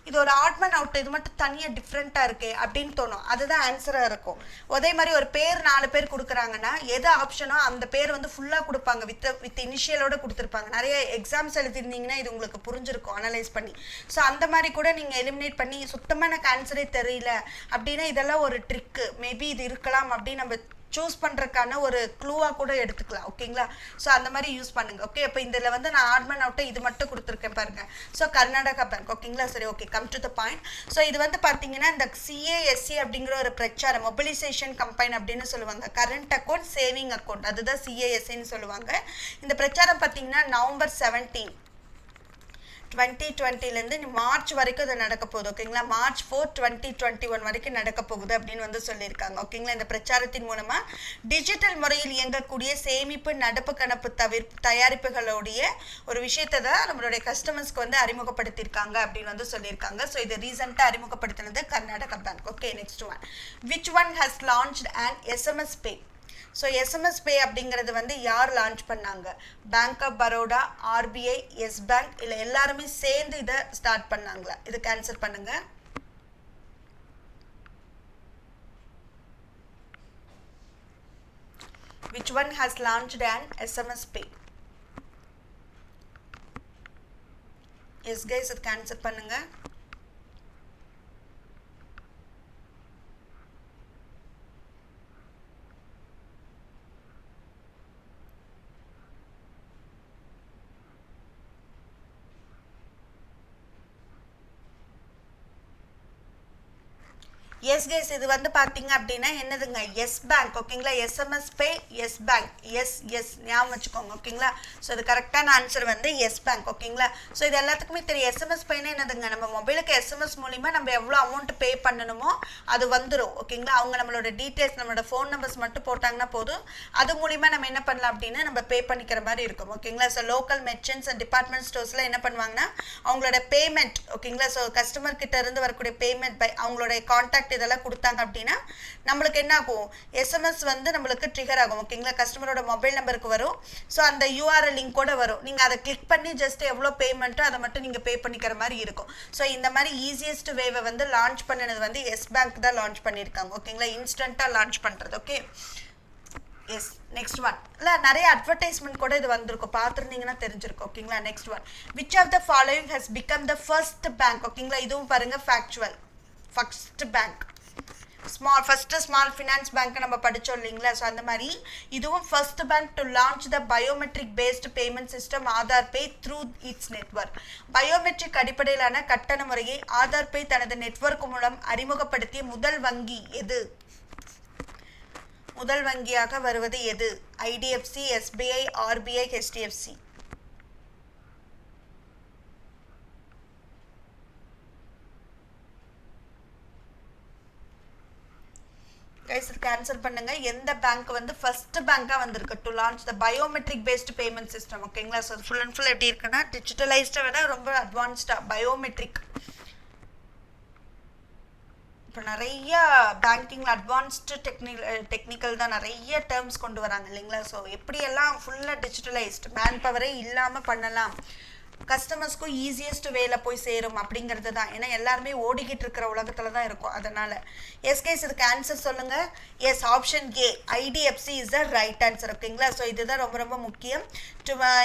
இது ஒரு ஆட் மேன் அவுட், இது மட்டும் தனியாக டிஃப்ரெண்ட்டாக இருக்கே அப்படின்னு தோணும். அதுதான் ஆன்சராக இருக்கும். அதே மாதிரி ஒரு பேர் 4 பேர் கொடுக்குறாங்கன்னா எது ஆப்ஷனோ அந்த பேர் வந்து ஃபுல்லாக கொடுப்பாங்க. வித் இனிஷியலோட கொடுத்துருப்பாங்க. நிறைய எக்ஸாம்ஸ் எழுதிருந்தீங்கன்னா இது உங்களுக்கு புரிஞ்சிருக்கும் அனலைஸ் பண்ணி. ஸோ அந்த மாதிரி கூட நீங்கள் எலிமினேட் பண்ணி சுத்தமாக எனக்கு ஆன்சரே தெரியல அப்படின்னா இதெல்லாம் ஒரு ட்ரிக்கு. மேபி இது இருக்கலாம் அப்படின்னு நம்ம சூஸ் பண்ணுறதுக்கான ஒரு க்ளூவாக கூட எடுத்துக்கலாம். ஓகேங்களா. ஸோ அந்த மாதிரி யூஸ் பண்ணுங்கள். ஓகே. இப்போ இதில் வந்து நான் ஆட் மேன் அவுட்டை இது மட்டும் கொடுத்துருக்கேன் பாருங்கள். So Karnataka bank. ஓகேங்களா. சரி, okay, come to the point. So இது வந்து பார்த்தீங்கன்னா இந்த CASE அப்படிங்கிற ஒரு பிரச்சாரம், மொபிலைசேஷன் கம்பைன் அப்படின்னு சொல்லுவாங்க. கரண்ட் அக்கௌண்ட் சேவிங் அக்கௌண்ட், அதுதான் CASEன்னு சொல்லுவாங்க. இந்த பிரச்சாரம் பார்த்தீங்கன்னா நவம்பர் 17 2020 மார்ச் வரைக்கும் இது நடக்க போகுது. ஓகேங்களா. March 4, 2021 வரைக்கும் நடக்க போகுது அப்படின்னு வந்து சொல்லியிருக்காங்க. ஓகேங்களா. இந்த பிரச்சாரத்தின் மூலமா டிஜிட்டல் முறையில் இயங்கக்கூடிய சேமிப்பு நடப்பு கணப்பு தயாரிப்புகளுடைய ஒரு விஷயத்தை தான் நம்மளுடைய கஸ்டமர்ஸ்க்கு வந்து அறிமுகப்படுத்தியிருக்காங்க அப்படின்னு வந்து சொல்லியிருக்காங்க. ஸோ இது ரீசெண்டாக அறிமுகப்படுத்தினது Karnataka bank. Okay. Next one, which one has launched and SMS pay. So SMS pay அப்படிங்கிறது வந்து யார் லான்ச் பண்ணாங்க? Bank of Baroda, RBI, Yes bank, இல்லை எல்லாருமே சேர்ந்து இதை ஸ்டார்ட் பண்ணாங்களா? இதுக்கு ஆன்சர் பண்ணுங்க. Which one has launched an SMS pay? Yes guys, இதுக்கு ஆன்சர் பண்ணுங்க. எஸ் கைஸ், இது வந்து பார்த்தீங்க அப்படின்னா என்னதுங்க? Yes Bank. ஓகேங்களா. SMS pay, Yes Bank, Yes ஞாபகம் வச்சுக்கோங்க. ஓகேங்களா. ஸோ இது கரெக்டான ஆன்சர் வந்து எஸ் பேங்க். ஓகேங்களா. ஸோ இது எல்லாத்துக்குமே தெரியும். SMS பேனா என்னதுங்க? நம்ம மொபைலுக்கு SMS மூலிமா நம்ம எவ்வளோ அமௌண்ட் பே பண்ணணுமோ அது வந்துடும். ஓகேங்களா. அவங்க நம்மளோட டீட்டெயில்ஸ், நம்மளோட ஃபோன் நம்பர்ஸ் மட்டும் போட்டாங்கன்னா போதும். அது மூலிமா நம்ம என்ன பண்ணலாம் அப்படின்னா நம்ம பே பண்ணிக்கிற மாதிரி இருக்கும். ஓகேங்களா. So local merchants and department ஸ்டோர்ஸில் என்ன பண்ணுவாங்கன்னா அவங்களோட பேமெண்ட், ஓகேங்களா, ஸோ கஸ்டமர் கிட்ட இருந்து வரக்கூடிய பேமெண்ட் பை அவங்களுடைய கான்டாக்ட் இதெல்லாம் கொடுத்தாங்க அப்படின்னா நம்மளுக்கு என்ன ஆகும்? SMS வந்து நம்மளுக்கு ட்ரிகர் ஆகும். ஓகேங்களா. கஸ்டமரோட மொபைல் நம்பருக்கு வரும். ஸோ அந்த URL லிங்க் கூட வரும். நீங்கள் அதை கிளிக் பண்ணி ஜஸ்ட் எவ்வளோ பேமெண்ட்டோ அதை மட்டும் நீங்கள் பே பண்ணிக்கிற மாதிரி இருக்கும். ஸோ இந்த மாதிரி ஈஸியஸ்ட் வேவை வந்து லான்ச் பண்ணினது வந்து எஸ் பேங்க் தான் லான்ச் பண்ணியிருக்காங்க. ஓகேங்களா. இன்ஸ்டண்ட்டாக லான்ச் பண்ணுறது. ஓகே. எஸ். நெக்ஸ்ட் ஒன், இல்லை நிறைய அட்வர்டைஸ்மெண்ட் கூட இது வந்திருக்கும், பார்த்துருந்தீங்கன்னா தெரிஞ்சிருக்கும். ஓகேங்களா. Next one, which of the following has become the first bank. ஓகேங்களா. இதுவும் பாருங்கள் factual. First bank, first small finance bank நம்ம படித்தோம் இல்லைங்களா. ஸோ அந்த மாதிரி இதுவும் first bank to launch the biometric based payment system Aadhaar pay through its network. பயோமெட்ரிக் அடிப்படையிலான கட்டண முறையை ஆதார் பே தனது நெட்வொர்க் மூலம் அறிமுகப்படுத்திய முதல் வங்கி எது? முதல் வங்கியாக வருவது எது? IDFC, SBI, RBI, HDFC. Guys இதுக்கு ஆன்சர் பண்ணுங்க. எந்த பேங்க் வந்து ஃபர்ஸ்ட் பேங்காக வந்திருக்கு to launch the biometric based payment system. ஓகேங்களா. ஸோ ஃபுல் அண்ட் ஃபுல் எப்படி இருக்குன்னா டிஜிட்டலைஸ்டை விட ரொம்ப அட்வான்ஸ்டாக பயோமெட்ரிக். இப்போ நிறைய பேங்கிங்கில் அட்வான்ஸ்டு டெக்னிக்கல் தான் நிறைய டேர்ம்ஸ் கொண்டு வராங்க இல்லைங்களா. ஸோ எப்படியெல்லாம் ஃபுல்லாக டிஜிட்டலைஸ்டு மேன் பவரே இல்லாமல் பண்ணலாம், கஸ்டமர்ஸ்க்கும் ஈஸியஸ்ட் வேல போய் சேரும் அப்படிங்கிறது தான். ஏன்னா எல்லாருமே ஓடிக்கிட்டு இருக்கிற உலகத்தில் தான் இருக்கும். அதனால் எஸ்கேஸ் இதுக்கு ஆன்சர் சொல்லுங்கள். Yes, option A IDFC is the right answer. ஓகேங்களா. ஸோ இதுதான் ரொம்ப ரொம்ப முக்கியம்.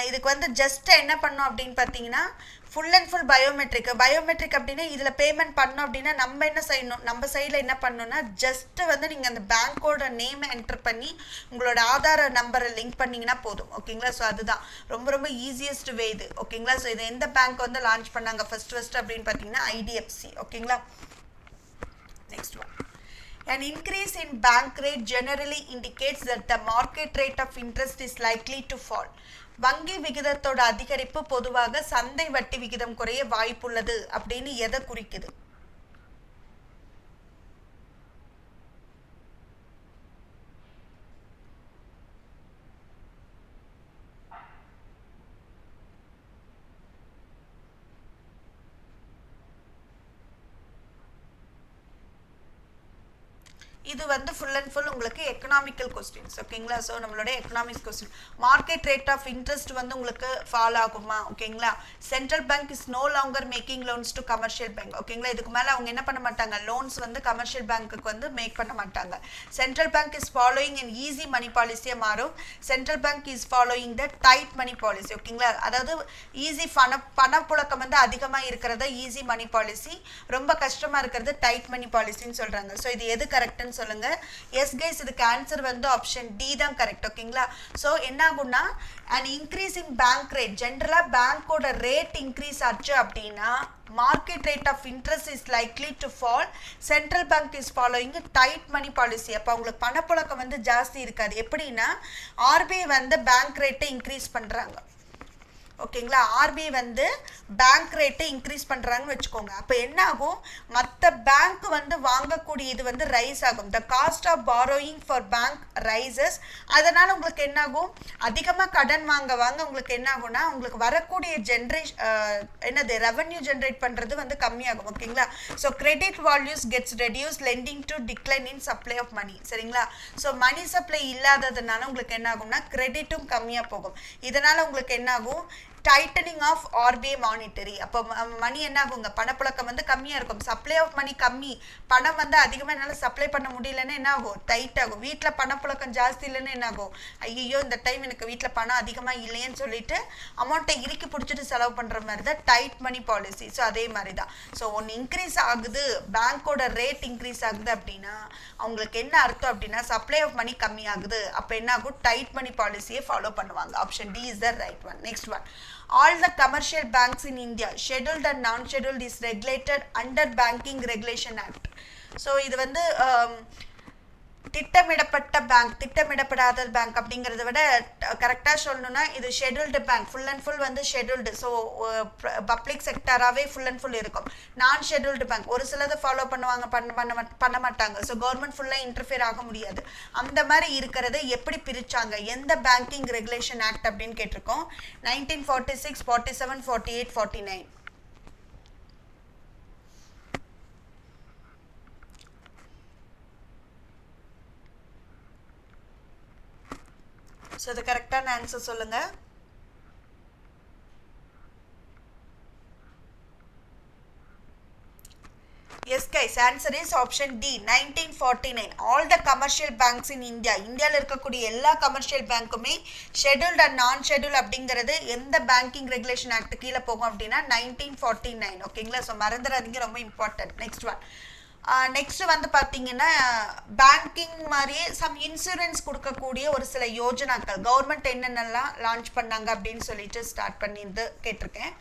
இதுக்கு வந்து ஜஸ்ட் என்ன பண்ணோம் அப்படின்னு பார்த்தீங்கன்னா ஃபுல் அண்ட் ஃபுல் பயோமெட்ரிக் அப்படின்னா இதில் பேமெண்ட் பண்ணோம் அப்படின்னா நம்ம என்ன செய்யணும், நம்ம சைடில் என்ன பண்ணணும்னா ஜஸ்ட்டு வந்து நீங்கள் அந்த பேங்க்கோட நேமை என்டர் பண்ணி உங்களோட ஆதார நம்பரை லிங்க் பண்ணிங்கன்னா போதும். ஓகேங்களா. ஸோ அதுதான் ரொம்ப ரொம்ப ஈஸியஸ்ட் வே இது. ஓகேங்களா. ஸோ இது எந்த பேங்க் வந்து லான்ச் பண்ணாங்க ஃபர்ஸ்ட் அப்படின்னு பார்த்தீங்கன்னா ஐடிஎஃப்சி. ஓகேங்களா. Next one. An increase in bank rate generally indicates that the market rate of interest is likely to fall. வங்கி விகிதத்தோட அதிகரிப்பு பொதுவாக சந்தை வட்டி விகிதம் குறைய வாய்ப்புள்ளது அப்படின்னு எதை குறிக்குது? இது வந்து ஃபுல் அண்ட் ஃபுல் உங்களுக்கு எக்கனாமிக்கல் கொஸ்டின்ஸ். ஓகேங்களா. ஸோ நம்மளோட economics question. Market rate of interest வந்து உங்களுக்கு ஃபால் ஆகுமா? ஓகேங்களா. Central bank is no longer making loans to commercial bank. ஓகேங்களா. இதுக்கு மேலே அவங்க என்ன பண்ண மாட்டாங்க, லோன்ஸ் வந்து கமர்ஷியல் பேங்க்குக்கு வந்து மேக் பண்ண மாட்டாங்க. Central bank is following and easy money பாலிசியாக மாறும். Central bank is following the tight money policy. ஓகேங்களா. அதாவது ஈஸி பணப்புழக்கம் வந்து அதிகமாக இருக்கிறத ஈஸி மணி பாலிசி, ரொம்ப கஷ்டமாக இருக்கிறது டைட் மணி பாலிசின்னு சொல்கிறாங்க. ஸோ இது எது கரெக்ட்னு சொல்லுங்க. எஸ் கைஸ், இதுக்கு ஆன்சர் வந்து ஆப்ஷன் டி தான் கரெக்ட். ஓகேங்களா. ஸோ என்ன ஆகும்னா and increase in bank rate, ஜென்ரலாக பேங்க்கோட ரேட் இன்க்ரீஸ் ஆச்சு அப்படின்னா market rate of interest is likely to fall. Central bank is following tight money policy. அப்போ உங்களுக்கு பணப்புழக்கம் வந்து ஜாஸ்தி இருக்காது. எப்படின்னா ஆர்பிஐ வந்து பேங்க் ரேட்டை இன்க்ரீஸ் பண்ணுறாங்க. ஓகேங்களா. ஆர்பிஐ வந்து பேங்க் ரேட்டை இன்க்ரீஸ் பண்ணுறாங்கன்னு வச்சுக்கோங்க. அப்போ என்ன ஆகும், மற்ற பேங்க் வந்து வாங்கக்கூடிய இது வந்து ரைஸ் ஆகும். The cost of borrowing for bank rises. அதனால் உங்களுக்கு என்ன ஆகும், அதிகமாக கடன் வாங்க உங்களுக்கு என்ன ஆகும்னா உங்களுக்கு வரக்கூடிய என்னது ரெவன்யூ ஜென்ரேட் பண்ணுறது வந்து கம்மியாகும். ஓகேங்களா. So credit values gets reduce lending to decline in supply of money. சரிங்களா. ஸோ மணி சப்ளை இல்லாததுனால உங்களுக்கு என்ன ஆகும்னா கிரெடிட்டும் கம்மியாக போகும். இதனால் உங்களுக்கு என்ன ஆகும், டைட்டனிங் ஆஃப் ஆர்பிஐ மானிட்டரி. அப்போ மணி என்ன ஆகுங்க, பணப்புழக்கம் வந்து கம்மியாக இருக்கும். சப்ளை ஆஃப் மணி கம்மி, பணம் வந்து அதிகமாக என்னால் சப்ளை பண்ண முடியலன்னு என்ன ஆகும், டைட் ஆகும். வீட்டில் பணப்புழக்கம் ஜாஸ்தி இல்லைன்னு என்ன ஆகும், ஐயோ இந்த டைம் எனக்கு வீட்டில் பணம் அதிகமாக இல்லைன்னு சொல்லிட்டு அமௌண்ட்டை இறுக்கி பிடிச்சிட்டு செலவு பண்ணுற மாதிரி தான் டைட் மணி பாலிசி. ஸோ அதே மாதிரி தான். ஸோ ஒன்று இன்க்ரீஸ் ஆகுது, பேங்க்கோட ரேட் இன்க்ரீஸ் ஆகுது அப்படின்னா அவங்களுக்கு என்ன அர்த்தம் அப்படின்னா சப்ளை ஆஃப் மணி கம்மி ஆகுது. அப்போ என்ன ஆகும், டைட் மணி பாலிசியை ஃபாலோ பண்ணுவாங்க. Option D is the right one. Next one. All the commercial banks in India, scheduled and non-scheduled, is regulated under Banking Regulation Act. So இது வந்து திட்டமிடப்பட்ட பேங்க், திட்டமிடப்படாத பேங்க் அப்படிங்கிறத விட கரெக்டாக சொல்லணும்னா இது scheduled bank, full and full வந்து ஷெட்யூல்டு. ஸோ பப்ளிக் செக்டராகவே ஃபுல் அண்ட் ஃபுல் இருக்கும். நான் ஷெட்யூல்டு பேங்க் ஒரு சிலதை ஃபாலோ பண்ணுவாங்க, பண்ண மாட்டாங்க. ஸோ கவர்மெண்ட் ஃபுல்லாக இன்டர்ஃபியர் ஆக முடியாது. அந்த மாதிரி இருக்கிறத எப்படி பிரித்தாங்க, எந்த பேங்கிங் ரெகுலேஷன் ஆக்ட் அப்படின்னு கேட்டிருக்கோம். 1946, 47, 48, 49. ஸோ இது கரெக்டான ஆன்சர் சொல்லுங்க. Yes guys, answer is option D, 1949. All the commercial banks in India, இந்தியாவில் இருக்கக்கூடிய எல்லா கமர்ஷியல் பேங்க்குமே ஷெட்யூல்ட் அண்ட் நான் ஷெட்யூல் அப்படிங்கிறது எந்த பேங்கிங் ரெகுலேஷன் ஆக்ட் கீழே போகும் அப்படின்னா 1949. ஓகேங்களா. ஸோ மறந்துடாதீங்க, ரொம்ப இம்பார்ட்டன்ட். Next one. நெக்ஸ்ட் வந்து பார்த்தீங்கன்னா பேங்கிங் மாதிரியே சம் இன்சூரன்ஸ் கொடுக்கக்கூடிய ஒரு சில யோஜனாக்கள் கவர்மெண்ட் என்னென்னலாம் லான்ச் பண்ணாங்க அப்படின்னு சொல்லிட்டு ஸ்டார்ட் பண்ணியிருந்து கேட்டிருக்கேன்.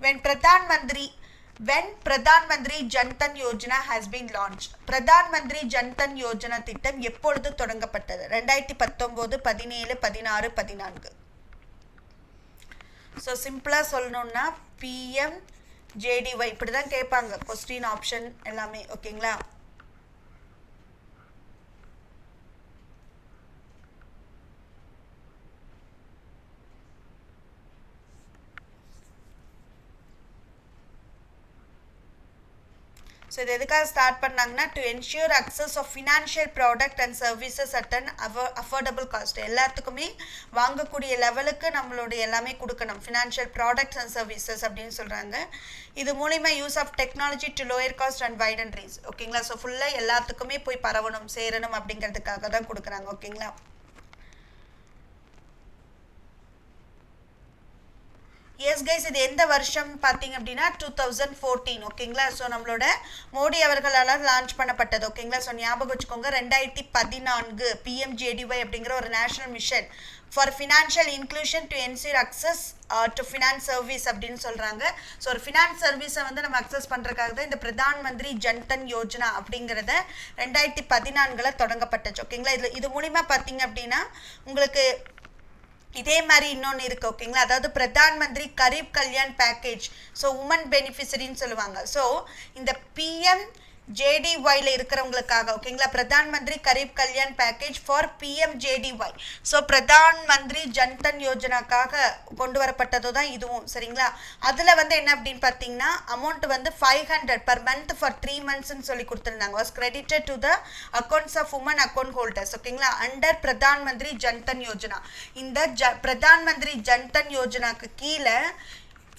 when Pradhan Mantri Jan Dhan Yojana has been launched. Pradhan Mantri Jan Dhan Yojana திட்டம் எப்பொழுது தொடங்கப்பட்டது? 2019, 17, 16, 14. ஸோ சிம்பிளாக சொல்லணும்னா PMJDY இப்படி தான் கேட்பாங்க கொஸ்டின் ஆப்ஷன் எல்லாமே. ஓகேங்களா. ஸோ இது எதுக்காக ஸ்டார்ட் பண்ணாங்கன்னா to ensure access of financial product and services at an affordable cost. எல்லாத்துக்குமே வாங்கக்கூடிய லெவலுக்கு நம்மளுடைய எல்லாமே கொடுக்கணும், ஃபினான்ஷியல் ப்ராடக்ட்ஸ் அண்ட் சர்வீசஸ் அப்படின்னு சொல்கிறாங்க. இது மூலிமா use of technology to lower cost and widen reach. ஓகேங்களா. ஸோ ஃபுல்லாக எல்லாத்துக்குமே போய் பரவணும், சேரணும் அப்படிங்கிறதுக்காக தான் கொடுக்குறாங்க. ஓகேங்களா. எஸ் கைஸ், இது எந்த வருஷம் பார்த்தீங்க அப்படின்னா 2014. ஓகேங்களா. ஸோ நம்மளோட மோடி அவர்களால் லான்ச் பண்ணப்பட்டது. ஓகேங்களா. ஸோ ஞாபகம் வச்சுக்கோங்க, 2014 பிஎம்ஜேடிஒய் அப்படிங்கிற ஒரு national mission for financial inclusion to ensure access to finance service அப்படின்னு சொல்கிறாங்க. ஸோ ஒரு ஃபினான்ஸ் சர்வீஸை வந்து நம்ம அக்சஸ் பண்ணுறதுக்காக தான் இந்த பிரதான் மந்திரி ஜன்தன் யோஜனா அப்படிங்கிறத 2014 தொடங்கப்பட்டுச்சு. ஓகேங்களா. இது மூலிமா பார்த்தீங்க அப்படின்னா உங்களுக்கு இதே மாதிரி இன்னொன்று இருக்குது. ஓகேங்களா. அதாவது Pradhan Mantri Garib Kalyan package, so woman பெனிஃபிஷரின்னு சொல்லுவாங்க. ஸோ இந்த பிஎம்ஜேடிஒய்ல இருக்கிறவங்களுக்காக, ஓகேங்களா, Pradhan Mantri Garib Kalyan package for PMJDY, so Pradhan Mantri Jandhan யோஜனாக்காக கொண்டு வரப்பட்டதோ தான் இதுவும். சரிங்களா. அதில் வந்து என்ன அப்படின்னு பார்த்தீங்கன்னா அமௌண்ட் வந்து 500 பர் மந்த் ஃபார் 3 monthsன்னு சொல்லி கொடுத்துருந்தாங்க. Was credited to the accounts of women account holders. ஓகேங்களா. அண்டர் பிரதான் மந்திரி ஜன்தன் யோஜனா. இந்த பிரதான் மந்திரி ஜன்தன் யோஜனாக்கு கீழே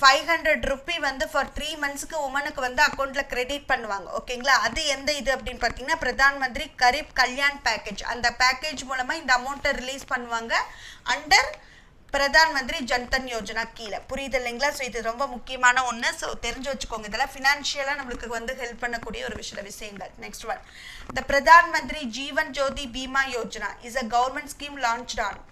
500 ரூபி வந்து ஃபார் 3 monthsக்கு உமனுக்கு வந்து அக்கௌண்ட்டில் கிரெடிட் பண்ணுவாங்க. ஓகேங்களா. அது எந்த இது அப்படின்னு பார்த்தீங்கன்னா பிரதான் மந்திரி கரீப் கல்யாண் பேக்கேஜ். அந்த பேக்கேஜ் மூலமாக இந்த அமௌண்ட்டை ரிலீஸ் பண்ணுவாங்க அண்டர் பிரதான் மந்திரி ஜன்தன் யோஜனா கீழே. புரியுது இல்லைங்களா. ஸோ இது ரொம்ப முக்கியமான ஒன்று. ஸோ தெரிஞ்சு வச்சுக்கோங்க, இதெல்லாம் ஃபினான்ஷியலாக நம்மளுக்கு வந்து ஹெல்ப் பண்ணக்கூடிய ஒரு விஷயங்கள். Next one, the Pradhan Mantri Jeevan Jyoti Bima Yojana is a government scheme launched on.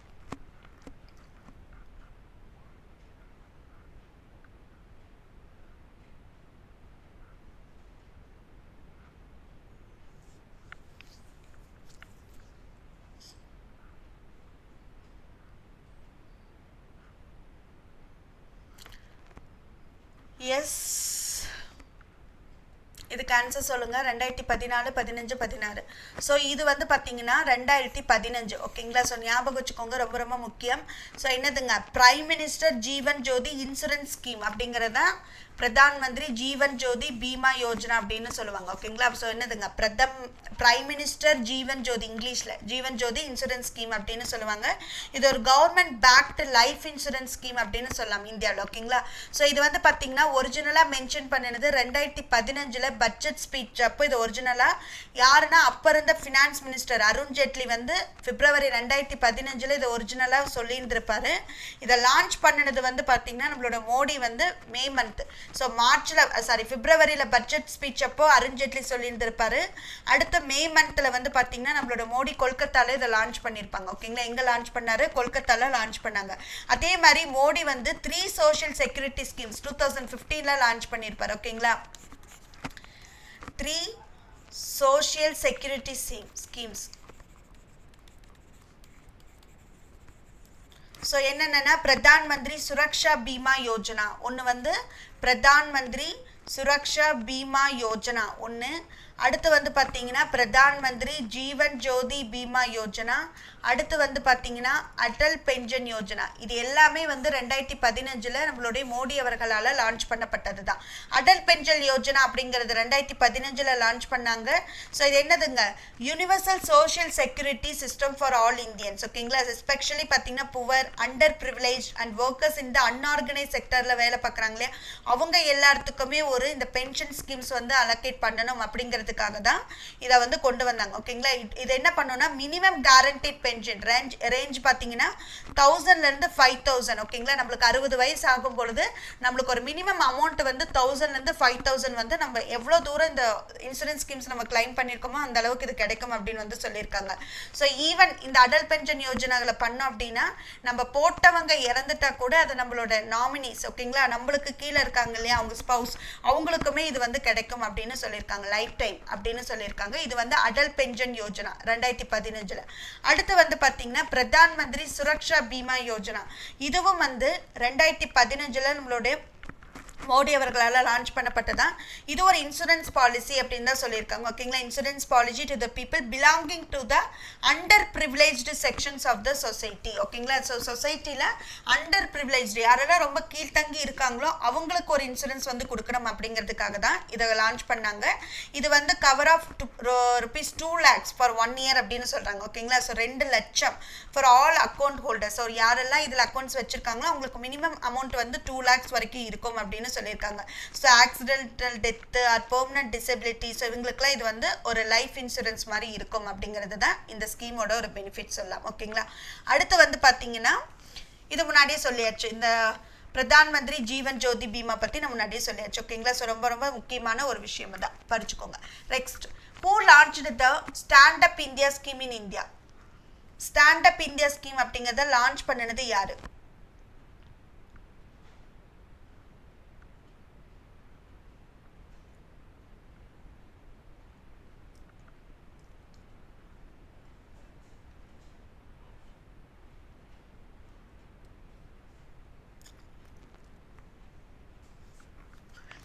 Yes, இதுக்கு ஆன்சர் சொல்லுங்கள். 2014, 15, 16. ஸோ இது வந்து பார்த்தீங்கன்னா 2015. ஓகேங்களா. ஸோ ஞாபகம் வச்சுக்கோங்க, ரொம்ப ரொம்ப முக்கியம். ஸோ என்னதுங்க, prime minister Jeevan Jyoti insurance scheme அப்படிங்கிறத பிரதான் மந்திரி ஜீவன் ஜோதி பீமா யோஜனா அப்படின்னு சொல்லுவாங்க. ஓகேங்களா. ஸோ என்னதுங்க, பிரைம் மினிஸ்டர் ஜீவன் ஜோதி, இங்கிலீஷில் ஜீவன் ஜோதி இன்சூரன்ஸ் ஸ்கீம் அப்படின்னு சொல்லுவாங்க. இது ஒரு government backed life insurance scheme அப்படின்னு சொல்லலாம் இந்தியாவில். ஓகேங்களா. ஸோ இது வந்து பார்த்தீங்கன்னா ஒரிஜினலாக மென்ஷன் பண்ணினது 2015 பட்ஜெட் ஸ்பீச் அப்போ. இது ஒரிஜினலாக யாருன்னா அப்போ இருந்த ஃபினான்ஸ் மினிஸ்டர் அருண் ஜேட்லி வந்து பிப்ரவரி 2015 இதை ஒரிஜினலாக சொல்லியிருந்திருப்பாரு. இதை லான்ச் பண்ணினது வந்து பார்த்தீங்கன்னா நம்மளோட மோடி வந்து மே மந்த், ஸோ பிப்ரவரியில் பட்ஜெட் ஸ்பீச் அப்போ அருண் ஜேட்லி சொல்லியிருந்திருப்பாரு. அடுத்த மே மந்தில் வந்து பார்த்தீங்கன்னா நம்மளோட மோடி கொல்கத்தாவில் இதை லான்ச் பண்ணியிருப்பாங்க. ஓகேங்களா. எங்கே லான்ச் பண்ணாரு, கொல்கத்தாவில் லான்ச் பண்ணாங்க. அதே மாதிரி மோடி வந்து 3 சோஷியல் செக்யூரிட்டி ஸ்கீம்ஸ் 2015 லான்ச் பண்ணியிருப்பார். ஓகேங்களா. 3 சோஷியல் செக்யூரிட்டி ஸ்கீம்ஸ். ஸோ என்னென்னா பிரதான் மந்திரி சுரக்ஷா பீமா யோஜனா ஒன்று, வந்து பிரதான் மந்திரி சுரக்ஷா பீமா யோஜனா ஒன்று. அடுத்து வந்து பார்த்தீங்கன்னா பிரதான் மந்திரி ஜீவன் ஜோதி பீமா யோஜனா. அடுத்து வந்து பார்த்தீங்கன்னா அடல் பென்ஷன் யோஜனா. இது எல்லாமே வந்து 2015 நம்மளுடைய மோடி அவர்களால் லான்ச் பண்ணப்பட்டது தான். அடல் பென்ஷன் யோஜனா அப்படிங்கிறது 2015 லான்ச் பண்ணாங்க. ஸோ இது என்னதுங்க, universal social security system for all Indians. ஓகேங்களா. எஸ்பெஷலி பார்த்தீங்கன்னா poor, under privilege and workers இந்த அன்ஆர்கனைஸ் செக்டரில் வேலை பார்க்குறாங்க இல்லையா, அவங்க எல்லாத்துக்குமே ஒரு இந்த பென்ஷன் ஸ்கீம்ஸ் வந்து அலோகேட் பண்ணணும் அப்படிங்கிறதுக்காக தான் இதை வந்து கொண்டு வந்தாங்க. ஓகேங்களா. இது என்ன பண்ணணும்னா மினிமம் கேரண்டட் பென்ஷன் ரேஞ்ச் பார்த்தீங்கன்னா 1000 5,000. ஓகேங்களா. நம்மளுக்கு 60 வயசு ஆகும் பொழுது நம்மளுக்கு ஒரு மினிமம் அமௌண்ட் வந்து 1000 5,000 வந்து நம்ம எவ்வளோ தூரம் இந்த இன்சூரன்ஸ் ஸ்கீம்ஸ் நம்ம கிளைம் பண்ணியிருக்கோமோ அந்த அளவுக்கு இது கிடைக்கும் அப்படின்னு வந்து சொல்லியிருக்காங்க. ஸோ ஈவன் இந்த அடல் பென்ஷன் யோஜனாவில் பண்ணோம் அப்படின்னா நம்ம போட்டவங்க இறந்துட்டா கூட அது நம்மளோட நாமினிஸ், ஓகேங்களா, நம்மளுக்கு கீழே இருக்காங்க இல்லையா அவங்க ஸ்பவுஸ், அவங்களுக்குமே இது வந்து கிடைக்கும் அப்படின்னு சொல்லியிருக்காங்க. லைஃப் டைம் அப்படின்னு சொல்லியிருக்காங்க. இது வந்து அடல் பென்ஷன் யோஜனா 2015. அடுத்து வந்து பார்த்தீங்கன்னா பிரதான் மந்திரி சுரக்ஷா பீமா யோஜனா. இதுவும் வந்து 2015 நம்மளுடைய மோடி அவர்களால் லான்ச் பண்ணப்பட்டதான். இது ஒரு இன்சூரன்ஸ் பாலிசி அப்படின்னு தான் சொல்லியிருக்காங்க. ஓகேங்களா. Insurance policy to the people belonging to the underprivileged sections of the society. ஓகேங்களா. ஸோ சொசைட்டியில் அண்டர் ப்ரிவிலேஜ்டு யாரெல்லாம் ரொம்ப கீழ்த்தங்கி இருக்காங்களோ அவங்களுக்கு ஒரு இன்சூரன்ஸ் வந்து கொடுக்கணும் அப்படிங்கிறதுக்காக தான் இதை லான்ச் பண்ணாங்க. இது வந்து cover of rupees 2 lakhs for 1 year அப்படின்னு சொல்கிறாங்க. ஓகேங்களா. ஸோ 2 லட்சம் for all account holders. So யாரெல்லாம் இதில் அக்கௌண்ட்ஸ் வச்சுருக்காங்களோ அவங்களுக்கு மினிமம் அமௌண்ட் வந்து 2 lakhs வரைக்கும் இருக்கும் அப்படின்னு சொல்லியிருக்காங்க. So accidental death or permanent disability, so இவங்களுக்குலாம் இது வந்து ஒரு லைஃப் இன்சூரன்ஸ் மாதிரி இருக்கும் அப்படிங்கிறது தான் இந்த ஸ்கீமோட ஒரு பெனிஃபிட் சொல்லலாம். ஓகேங்களா. அடுத்து வந்து பார்த்தீங்கன்னா இது முன்னாடியே சொல்லியாச்சு, இந்த பிரதான் மந்திரி ஜீவன் ஜோதி பீமா பற்றி நம்ம முன்னாடியே சொல்லியாச்சு ஓகேங்களா. ஸோ ரொம்ப ரொம்ப முக்கியமான ஒரு விஷயம் தான், படிச்சுக்கோங்க. Next, who launched the stand up India scheme in India? Stand up India scheme அப்படிங்கிறத லான்ச் பண்ணினது யாரு?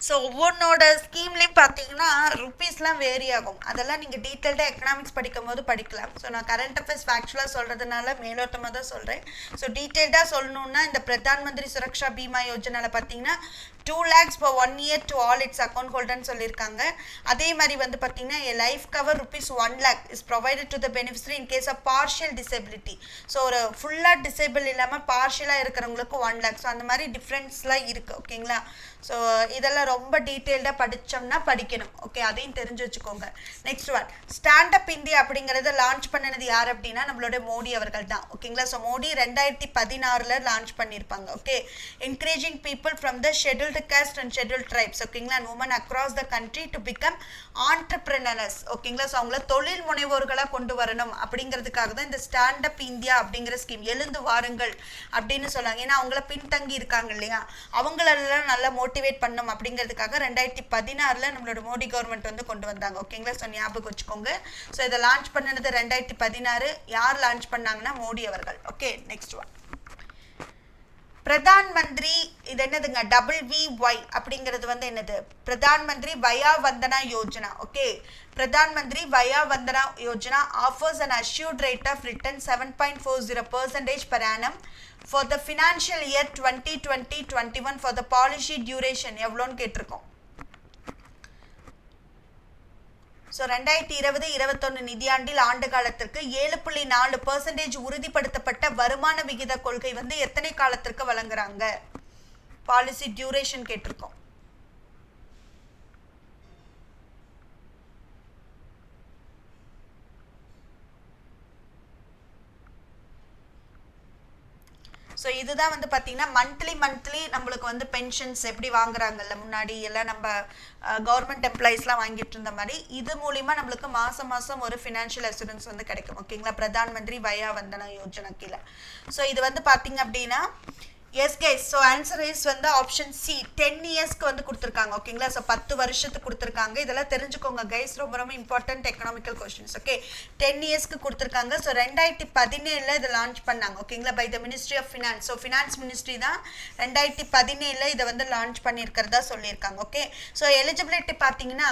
ஸோ ஒவ்வொன்றோட ஸ்கீம்லேயும் பார்த்தீங்கன்னா ருப்பீஸ்லாம் வேரி ஆகும். அதெல்லாம் நீங்கள் டீட்டெயில்டாக எக்கனாமிக்ஸ் படிக்கும் போது படிக்கலாம். ஸோ நான் கரண்ட் அஃபேர்ஸ் ஃபேக்சுவலாக சொல்கிறதுனால மேலோட்டமாக தான் சொல்கிறேன். ஸோ டீட்டெயில்டாக சொல்லணுன்னா இந்த பிரதான் மந்திரி சுரக்ஷா பீமா யோஜனாவில் பார்த்தீங்கன்னா 2 lakhs for 1 year to all its account holders சொல்லியிருக்காங்க. அதே மாதிரி வந்து பார்த்தீங்கன்னா life cover ₹1 lakh is provided to the beneficiary in case of partial disability. So ஒரு ஃபுல்லாக டிசேபிள் இல்லாமல் பார்ஷியலாக இருக்கிறவங்களுக்கு 1 lakh. ஸோ அந்த மாதிரி டிஃப்ரென்ஸ்லாம் இருக்குது ஓகேங்களா. ஸோ இதெல்லாம் ரொம்ப டீட்டெயில்டாக படித்தோம்னா படிக்கணும் ஓகே, அதையும் தெரிஞ்சு வச்சுக்கோங்க. Next one, stand up India அப்படிங்கிறத லான்ச் பண்ணினது யார் அப்படின்னா நம்மளோட மோடி அவர்கள் தான் ஓகேங்களா. ஸோ மோடி 2016 லான்ச் பண்ணியிருப்பாங்க okay. Encouraging people from the scheduled caste and scheduled tribes ஓகேங்களா and women across the country to become entrepreneurs ஓகேங்களா. ஸோ அவங்கள தொழில் முனைவோர்களாக கொண்டு வரணும் அப்படிங்கிறதுக்காக தான் இந்த ஸ்டாண்ட் அப் இந்தியா அப்படிங்கிற ஸ்கீம், எழுந்து வாருங்கள் அப்படின்னு சொன்னாங்க. ஏன்னா அவங்கள பின்தங்கி இருக்காங்க இல்லையா, அவங்களெல்லாம் நல்லா மோட்டிவேட் பண்ணும் அப்படிங்கிறதுக்காக 2016 நம்மளோட மோடி கவர்மெண்ட் வந்து கொண்டு வந்தாங்க ஓகேங்களா. ஸோ ஞாபகம் வச்சுக்கோங்க. ஸோ இதை லான்ச் பண்ணது 2016. யார் லான்ச் பண்ணாங்கன்னா மோடி அவர்கள் okay. Next one, Pradhan Mantri, இது என்னதுங்க, WVY அப்படிங்கிறது வந்து என்னது, Pradhan Mantri Vaya Vandana Yojana okay. Pradhan Mantri Vaya Vandana Yojana offers an assured rate of return 7.40% per annum for the financial year 2020-21 for the policy duration எவ்வளோன்னு கேட்டிருக்கோம். ஸோ 2020-21 நிதியாண்டில் ஆண்டு காலத்திற்கு 7.4% உறுதிப்படுத்தப்பட்ட வருமான விகித கொள்கை வந்து எத்தனை காலத்திற்கு வழங்குறாங்க? பாலிசி டியூரேஷன் கேட்டிருக்கோம். ஸோ இதுதான் வந்து பார்த்தீங்கன்னா மந்த்லி நம்மளுக்கு வந்து பென்ஷன்ஸ் எப்படி வாங்குறாங்கல்ல, முன்னாடி எல்லாம் நம்ம கவர்மெண்ட் எம்ப்ளாயிஸ்லாம் வாங்கிட்டு இருந்த மாதிரி இது மூலிமா நம்மளுக்கு மாதம் ஒரு ஃபினான்ஷியல் அசூரன்ஸ் வந்து கிடைக்கும் ஓகேங்களா. பிரதான் மந்திரி வயா வந்தனா யோஜனா கீழே. ஸோ இது வந்து பார்த்தீங்க அப்படின்னா S guys. So answer is வந்து ஆப்ஷன் சி, 10 இயர்ஸ்க்கு வந்து கொடுத்துருக்காங்க ஓகேங்களா. ஸோ 10 வருஷத்துக்கு கொடுத்துருக்காங்க. இதெல்லாம் தெரிஞ்சுக்கோங்க கைஸ், ரொம்ப ரொம்ப இம்பார்ட்டன்ட் எக்கனாமிக்கல் கொஸ்டின்ஸ் ஓகே. 10 இயர்ஸ்க்கு கொடுத்துருக்காங்க. ஸோ 2017 இதை லான்ச் பண்ணாங்க ஓகேங்களா by the ministry of finance. So finance ministry தான் 2017 இதை வந்து லான்ச் பண்ணியிருக்கிறதா சொல்லியிருக்காங்க ஓகே. ஸோ எலிஜிபிலிட்டி பார்த்தீங்கன்னா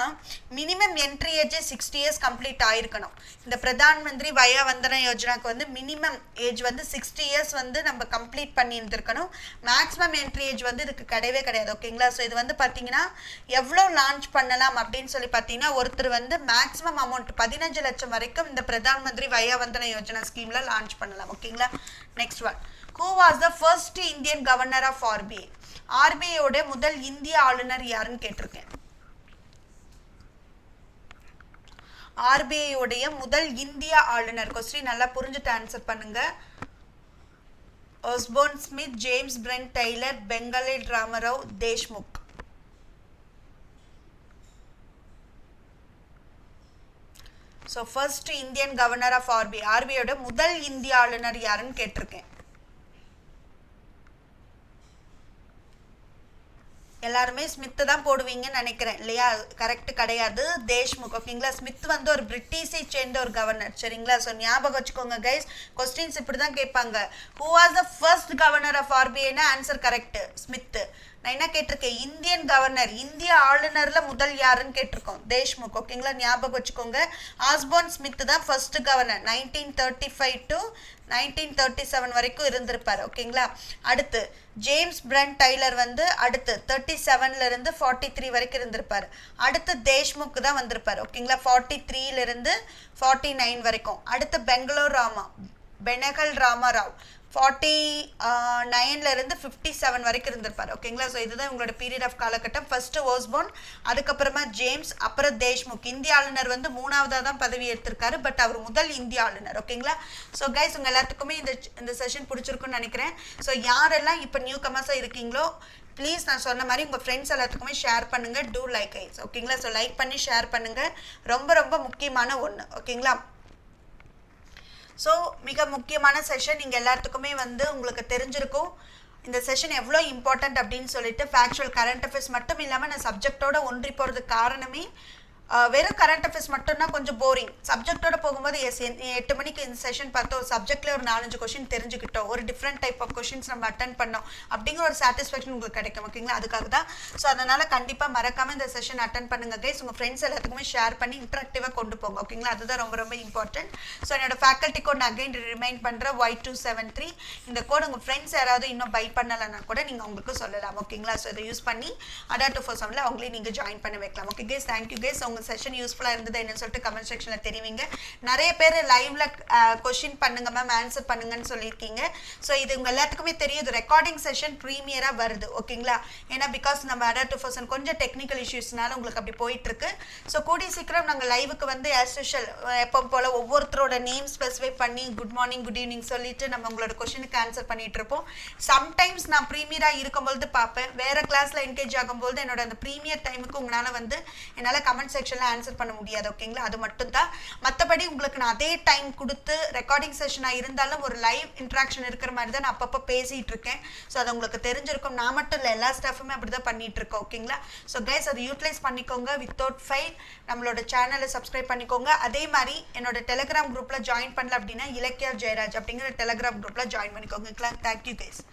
minimum entry age 60 years complete ஆயிருக்கணும். இந்த பிரதான் மந்திரி வயா வந்தனா யோஜனாக்கு வந்து மினிமம் ஏஜ் வந்து 60 இயர்ஸ் வந்து நம்ம கம்ப்ளீட் பண்ணி இருந்திருக்கணும். மேக்ஸிமம் என்ட்ரி ஏஜ் வந்து இதுக்கு கிடையவே கிடையாது ஓகேங்களா. ஸோ இது வந்து பார்த்தீங்கன்னா எவ்வளோ லான்ச் பண்ணலாம் அப்படின்னு சொல்லி பார்த்தீங்கன்னா ஒருத்தர் வந்து மேக்ஸிமம் அமௌண்ட் 15 லட்சம் வரைக்கும் இந்த பிரதான் மந்திரி வயா வந்தனா யோஜனா ஸ்கீம்ல லான்ச் பண்ணலாம் ஓகேங்களா. Next one, who was the first Indian governor of RBI? RBIயோட முதல் இந்திய ஆளுநர் யாருன்னு கேட்டிருக்கேன். RBIயோடைய முதல் இந்திய ஆளுநர் கொஸ்டின் நல்லா புரிஞ்சுட்டு ஆன்சர் பண்ணுங்க. Osborne Smith, James Braid Taylor, Benegal Ramarao Deshmukh. So first Indian governor of RBIயோட முதல் இந்திய ஆளுநர் யாருன்னு கேட்டிருக்கேன். எல்லாருமே ஸ்மித்து தான் போடுவீங்கன்னு நினைக்கிறேன் இல்லையா, கரெக்ட் கிடையாது, தேஷ்முக் ஓகேங்களா. ஸ்மித் வந்து ஒரு பிரிட்டிஷை சேர்ந்த ஒரு கவர்னர் சரிங்களா. ஸோ ஞாபகம் வச்சுக்கோங்க கைஸ், கொஸ்டின்ஸ் இப்படி தான் கேட்பாங்க. Who was the first governor of RBIனா ஆன்சர் கரெக்ட் ஸ்மித். நான் என்ன கேட்டிருக்கேன், இந்தியன் கவர்னர், இந்திய ஆளுநர்ல முதல் யாருன்னு கேட்டிருக்கோம், தேஷ்முக் ஓகேங்களா. ஞாபகம் வச்சுக்கோங்க, ஆஸ்போர்ன் ஸ்மித் தான் ஃபர்ஸ்ட் கவர்னர் 1935 to 1937 வரைக்கும் இருந்திருப்பார் ஓகேங்களா. அடுத்து ஜேம்ஸ் பிரெண்ட் டெய்லர் வந்து அடுத்து 37 இருந்து 43 வரைக்கும் இருந்திருப்பார். அடுத்து தேஷ்முக் தான் வந்திருப்பார் ஓகேங்களா 43 இருந்து 49 வரைக்கும். அடுத்து பெனகல் ராமராவ் 49லேருந்து 57 வரைக்கும் இருந்திருப்பார். ஓகேங்களா? ஸோ இதுதான் உங்களோட பீரியட் ஆஃப் காலகட்டம். ஃபர்ஸ்ட் ஓஸ்போர்ன், அதுக்கப்புறமா ஜேம்ஸ், அப்புறம் தேஷ்முக். இந்திய ஆளுநர் வந்து 3ஆவதாக தான் பதவி எடுத்திருக்காரு, பட் அவர் முதல் இந்திய ஆளுநர். ஓகேங்களா? ஸோ கைஸ், உங்கள் எல்லாத்துக்குமே இந்த செஷன் பிடிச்சிருக்குன்னு நினைக்கிறேன். ஸோ யாரெல்லாம் இப்போ நியூ கமர்ஸாக இருக்கீங்களோ ப்ளீஸ் நான் சொன்ன மாதிரி உங்கள் ஃப்ரெண்ட்ஸ் எல்லாத்துக்குமே ஷேர் பண்ணுங்கள். டூ லைக் ஐஸ். ஓகேங்களா? ஸோ லைக் பண்ணி ஷேர் பண்ணுங்கள். ரொம்ப ரொம்ப முக்கியமான ஒன்று. ஓகேங்களா? ஸோ மிக முக்கியமான செஷன். நீங்கள் எல்லாத்துக்குமே வந்து உங்களுக்கு தெரிஞ்சிருக்கும் இந்த செஷன் எவ்வளோ இம்பார்ட்டண்ட் அப்படின்னு சொல்லிட்டு. ஃபேக்சுவல் கரண்ட் அஃபேர்ஸ் மட்டும் இல்லாமல் நான் சப்ஜெக்டோட ஒன்றி போகிறதுக்கு காரணமே வெறும் கரண்ட் அஃபேர்ஸ் மட்டும்னா கொஞ்சம் போரிங். சப்ஜெக்டோட போகும்போது 8 மணிக்கு இந்த செஷன் பார்த்தோம், ஒரு சப்ஜெக்ட்ல ஒரு 4-5 கொஸ்டின் தெரிஞ்சுக்கிட்டோம், ஒரு டிஃப்ரெண்ட் டைப் ஆஃப் கொஸ்டின்ஸ் நம்ம அட்டன் பண்ணோம் அப்படிங்கிற ஒரு சாட்டிஸ்ஃபேக்ஷன் உங்களுக்கு கிடைக்கும். ஓகேங்களா? அதுக்காக தான். ஸோ அதனால் கண்டிப்பாக மறக்காமல் இந்த செஷன் அட்டன் பண்ணுங்க கைஸ். உங்கள் ஃப்ரெண்ட்ஸ் எல்லாத்துக்குமே ஷேர் பண்ணி இன்ட்ராக்டிவாக கொண்டு போங்க. ஓகேங்களா? அதுதான் ரொம்ப ரொம்ப இம்பார்ட்டன்ட். ஸோ என்னோட ஃபேக்கல்ட்டி கோட் நான் அகைன் ரிமைண்ட் பண்ணுறேன், Y273. இந்த கோட் உங்கள் ஃப்ரெண்ட்ஸ் யாராவது இன்னும் பை பண்ணலைன்னா கூட நீங்கள் உங்களுக்கு சொல்லலாம். ஓகேங்களா? ஸோ இதை யூஸ் பண்ணி ADA-247 அவங்களே நீங்கள் ஜாயின் பண்ண வைக்கலாம். Okay guys, thank you guys. உங்கள் செஷன் யூஸ்ஃபுல்லாக இருந்தது என்னன்னு சொல்லிட்டு கமெண்ட் செக்ஷனில் தெரிவிங்க. நிறைய பேர் லைவ்ல கொஸ்டின் பண்ணுங்க மேம், ஆன்சர் பண்ணுங்கன்னு சொல்லியிருக்கீங்க. ஸோ இது உங்கள் எல்லாத்துக்குமே தெரியும், இது ரெக்கார்டிங் செஷன் ப்ரீமியராக வருது. ஓகேங்களா? ஏன்னா பிகாஸ் நம்ம ADA-247 கொஞ்சம் டெக்னிக்கல் இஷ்யூஸ்னால உங்களுக்கு அப்படி போயிட்டு இருக்கு. ஸோ கூடிய சீக்கிரம் நாங்கள் லைவுக்கு வந்து ஆஸ் யூஷுவல் எப்போ போல் ஒவ்வொருத்தரோட நேம் ஸ்பெசிஃபை பண்ணி குட் மார்னிங் குட் ஈவினிங் சொல்லிட்டு நம்ம உங்களோட கொஸ்டினுக்கு ஆன்சர் பண்ணிட்டு இருப்போம். சம்டைம்ஸ் நான் ப்ரீமியராக இருக்கும்போது பார்ப்பேன், வேற கிளாஸ்ல என்கேஜ் ஆகும்போது என்னோட அந்த ப்ரீமியர் டைமுக்கு உங்களால் வந்து என்னால் கமெண்ட் செக்ஷனில் ஆன்சர் பண்ண முடியாது. ஓகேங்களா? அது மட்டும் தான். மற்றபடி உங்களுக்கு நான் அதே டைம் கொடுத்து ரெக்கார்டிங் செஷனாக இருந்தாலும் ஒரு லைவ் இன்ட்ராக்ஷன் இருக்கிற மாதிரி தான் நான் அப்பப்போ பேசிகிட்டு இருக்கேன். ஸோ அது உங்களுக்கு தெரிஞ்சிருக்கும். நான் மட்டும் இல்லை, எல்லா ஸ்டாஃபுமே அப்படி தான் பண்ணிட்டு இருக்கோம். ஓகேங்களா? ஸோ கைஸ், அதை யூட்டிலைஸ் பண்ணிக்கோங்க. வித்தவுட் ஃபைல் நம்மளோட சேனலை சப்ஸ்கிரைப் பண்ணிக்கோங்க. அதே மாதிரி என்னோட டெலிகிராம் குரூப்பில் ஜாயின் பண்ணல அப்படின்னா இலக்கியா ஜெயராஜ் அப்படிங்கிற டெலிகிராம் குரூப்பில் ஜாயின் பண்ணிக்கோங்க. Thank you guys.